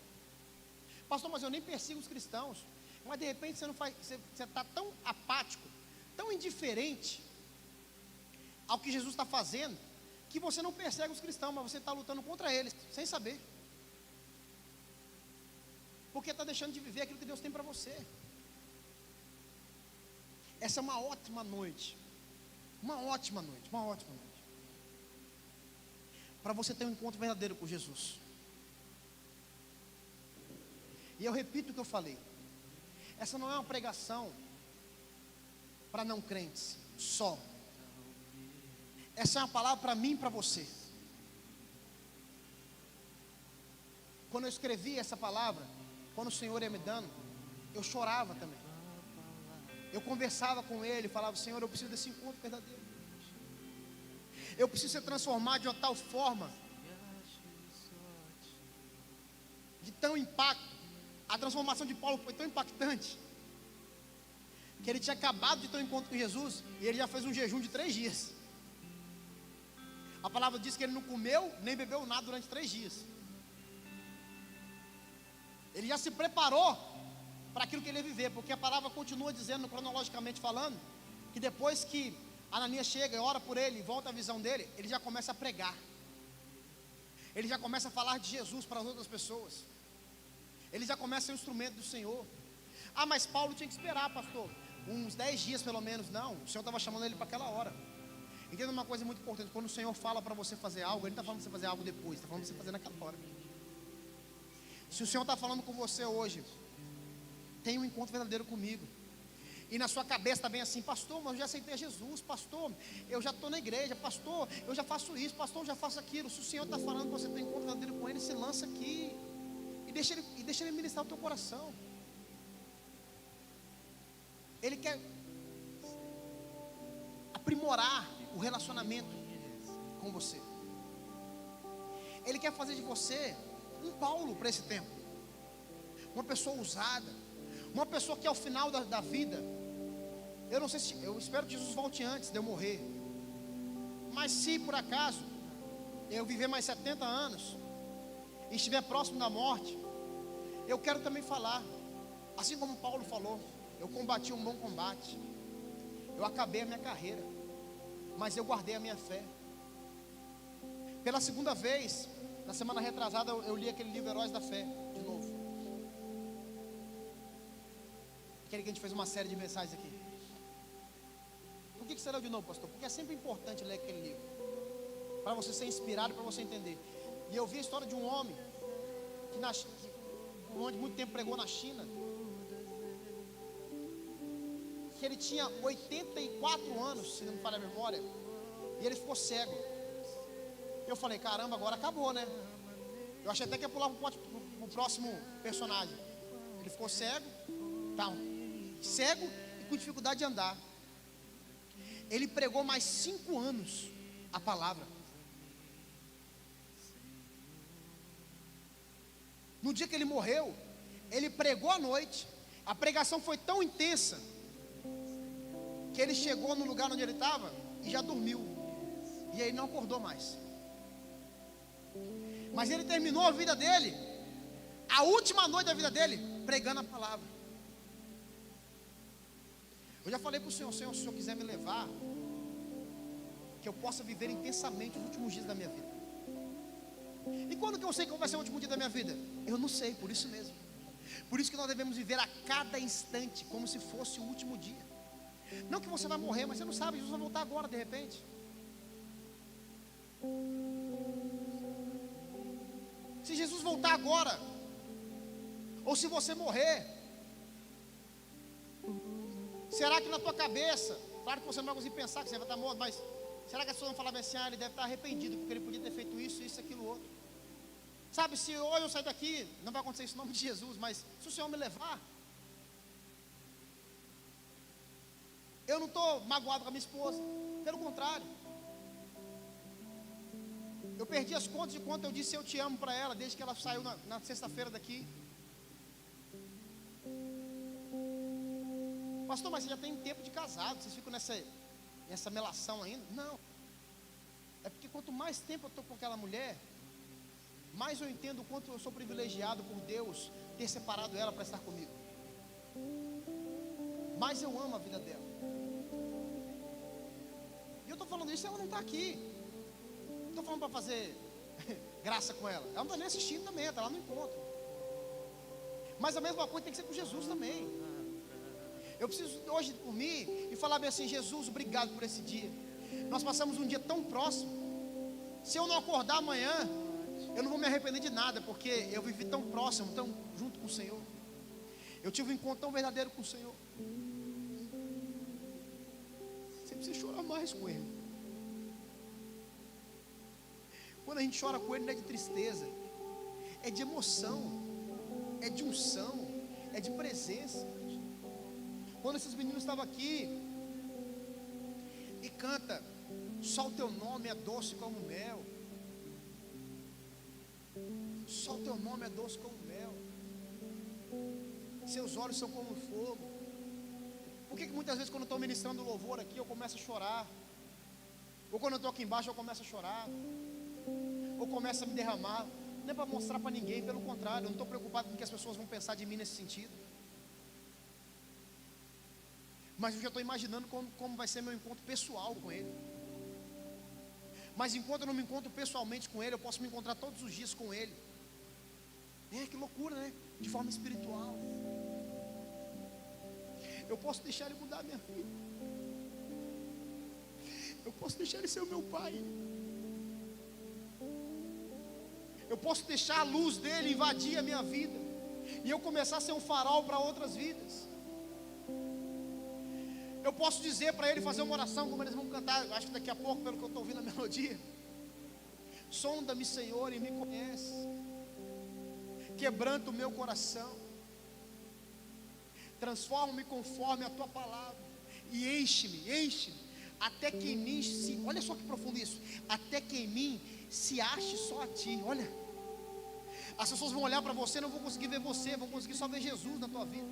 Speaker 1: Pastor, mas eu nem persigo os cristãos. Mas de repente você está tão apático, tão indiferente ao que Jesus está fazendo, que você não persegue os cristãos, mas você está lutando contra eles, sem saber. Porque está deixando de viver aquilo que Deus tem para você. Essa é uma ótima noite. Uma ótima noite. Para você ter um encontro verdadeiro com Jesus. E eu repito o que eu falei. Essa não é uma pregação para não crentes só. Essa é uma palavra para mim e para você. Quando eu escrevi essa palavra, quando o Senhor ia me dando, eu chorava também. Eu conversava com Ele, falava: Senhor, eu preciso desse encontro verdadeiro. Eu preciso ser transformado de uma tal forma, de tão impacto. A transformação de Paulo foi tão impactante, que ele tinha acabado de ter um encontro com Jesus, e ele já fez um jejum de 3 dias. A palavra diz que ele não comeu, nem bebeu nada durante 3 dias. Ele já se preparou para aquilo que ele ia viver, porque a palavra continua dizendo, cronologicamente falando, que depois que Ananias chega e ora por ele, e volta a visão dele, ele já começa a pregar. Ele já começa a falar de Jesus para as outras pessoas. Ele já começa a ser um instrumento do Senhor. Ah, mas Paulo tinha que esperar, pastor, uns 10 dias pelo menos. Não, o Senhor estava chamando ele para aquela hora. Entenda uma coisa muito importante: quando o Senhor fala para você fazer algo, Ele não está falando para você fazer algo depois, está falando para você fazer naquela hora. Se o Senhor está falando com você hoje, tenha um encontro verdadeiro comigo. E na sua cabeça está bem assim: pastor, mas eu já aceitei Jesus. Pastor, eu já estou na igreja. Pastor, eu já faço isso. Pastor, eu já faço aquilo. Se o Senhor está falando que você tem um encontro verdadeiro com Ele, se lança aqui e deixa Ele ministrar o teu coração. Ele quer aprimorar o relacionamento com você. Ele quer fazer de você um Paulo para esse tempo, uma pessoa ousada, uma pessoa que ao final da vida, eu não sei se, eu espero que Jesus volte antes de eu morrer, mas se por acaso eu viver mais 70 anos e estiver próximo da morte, eu quero também falar, assim como Paulo falou: eu combati um bom combate, eu acabei a minha carreira, mas eu guardei a minha fé. Pela segunda vez, na semana retrasada, eu li aquele livro Heróis da Fé, de novo. Aquele que a gente fez uma série de mensagens aqui. Por que você leu de novo, pastor? Porque é sempre importante ler aquele livro, para você ser inspirado, para você entender. E eu vi a história de um homem que onde muito tempo pregou na China, que ele tinha 84 anos, se não me falha a memória, e ele ficou cego. Eu falei: caramba, agora acabou, né? Eu achei até que ia pular para o próximo personagem. Ele ficou cego, cego e com dificuldade de andar. Ele pregou mais 5 anos a palavra. No dia que ele morreu, ele pregou à noite. A pregação foi tão intensa que ele chegou no lugar onde ele estava e já dormiu. E aí não acordou mais. Mas ele terminou a vida dele, a última noite da vida dele, pregando a palavra. Eu já falei para o Senhor: Senhor, se o Senhor quiser me levar, que eu possa viver intensamente os últimos dias da minha vida. E quando que eu sei que vai ser o último dia da minha vida? Eu não sei, por isso mesmo. Por isso que nós devemos viver a cada instante como se fosse o último dia. Não que você vai morrer, mas você não sabe, Jesus vai voltar agora de repente. Se Jesus voltar agora, ou se você morrer, será que na tua cabeça, claro que você não vai conseguir pensar que você vai estar morto, mas será que as pessoas vão falar assim: ah, ele deve estar arrependido, porque ele podia ter feito isso, isso, aquilo, outro. Sabe, se hoje eu sair daqui, não vai acontecer isso em nome de Jesus, mas se o Senhor me levar, eu não estou magoado com a minha esposa, pelo contrário. Eu perdi as contas de quanto eu disse eu te amo para ela, desde que ela saiu na sexta-feira daqui. Pastor, mas você já tem tempo de casado, vocês ficam nessa melação ainda? Não. É porque quanto mais tempo eu estou com aquela mulher, mais eu entendo o quanto eu sou privilegiado por Deus ter separado ela para estar comigo. Mais eu amo a vida dela. E eu estou falando isso, ela não está aqui. Não estou falando para fazer graça com ela. Ela não está nem assistindo também, está lá no encontro. Mas a mesma coisa tem que ser com Jesus também. Eu preciso hoje dormir e falar bem assim: Jesus, obrigado por esse dia. Nós passamos um dia tão próximo. Se eu não acordar amanhã, eu não vou me arrepender de nada, porque eu vivi tão próximo, tão junto com o Senhor. Eu tive um encontro tão verdadeiro com o Senhor. Você precisa chorar mais com Ele. Quando a gente chora com Ele, não é de tristeza, é de emoção, é de unção, é de presença. Quando esses meninos estavam aqui e canta Só o teu nome é doce como mel. Só o teu nome é doce como mel. Seus olhos são como fogo. Por que muitas vezes quando eu estou ministrando louvor aqui eu começo a chorar? Ou quando eu estou aqui embaixo eu começo a chorar? Ou começo a me derramar? Não é para mostrar para ninguém, pelo contrário, eu não estou preocupado com o que as pessoas vão pensar de mim nesse sentido. Mas eu já estou imaginando como vai ser meu encontro pessoal com Ele. Mas enquanto eu não me encontro pessoalmente com Ele, eu posso me encontrar todos os dias com Ele. Que loucura, né? De forma espiritual. Eu posso deixar Ele mudar a minha vida. Eu posso deixar Ele ser o meu Pai. Eu posso deixar a luz dEle invadir a minha vida. E eu começar a ser um farol para outras vidas. Eu posso dizer para Ele, fazer uma oração, como eles vão cantar, acho que daqui a pouco, pelo que eu estou ouvindo a melodia. Sonda-me, Senhor, e me conhece. Quebranta o meu coração. Transforma-me conforme a Tua palavra. E enche-me, até que em mim se... Olha só que profundo isso. Até que em mim se ache só a Ti. Olha. As pessoas vão olhar para você, não vão conseguir ver você, vão conseguir só ver Jesus na tua vida.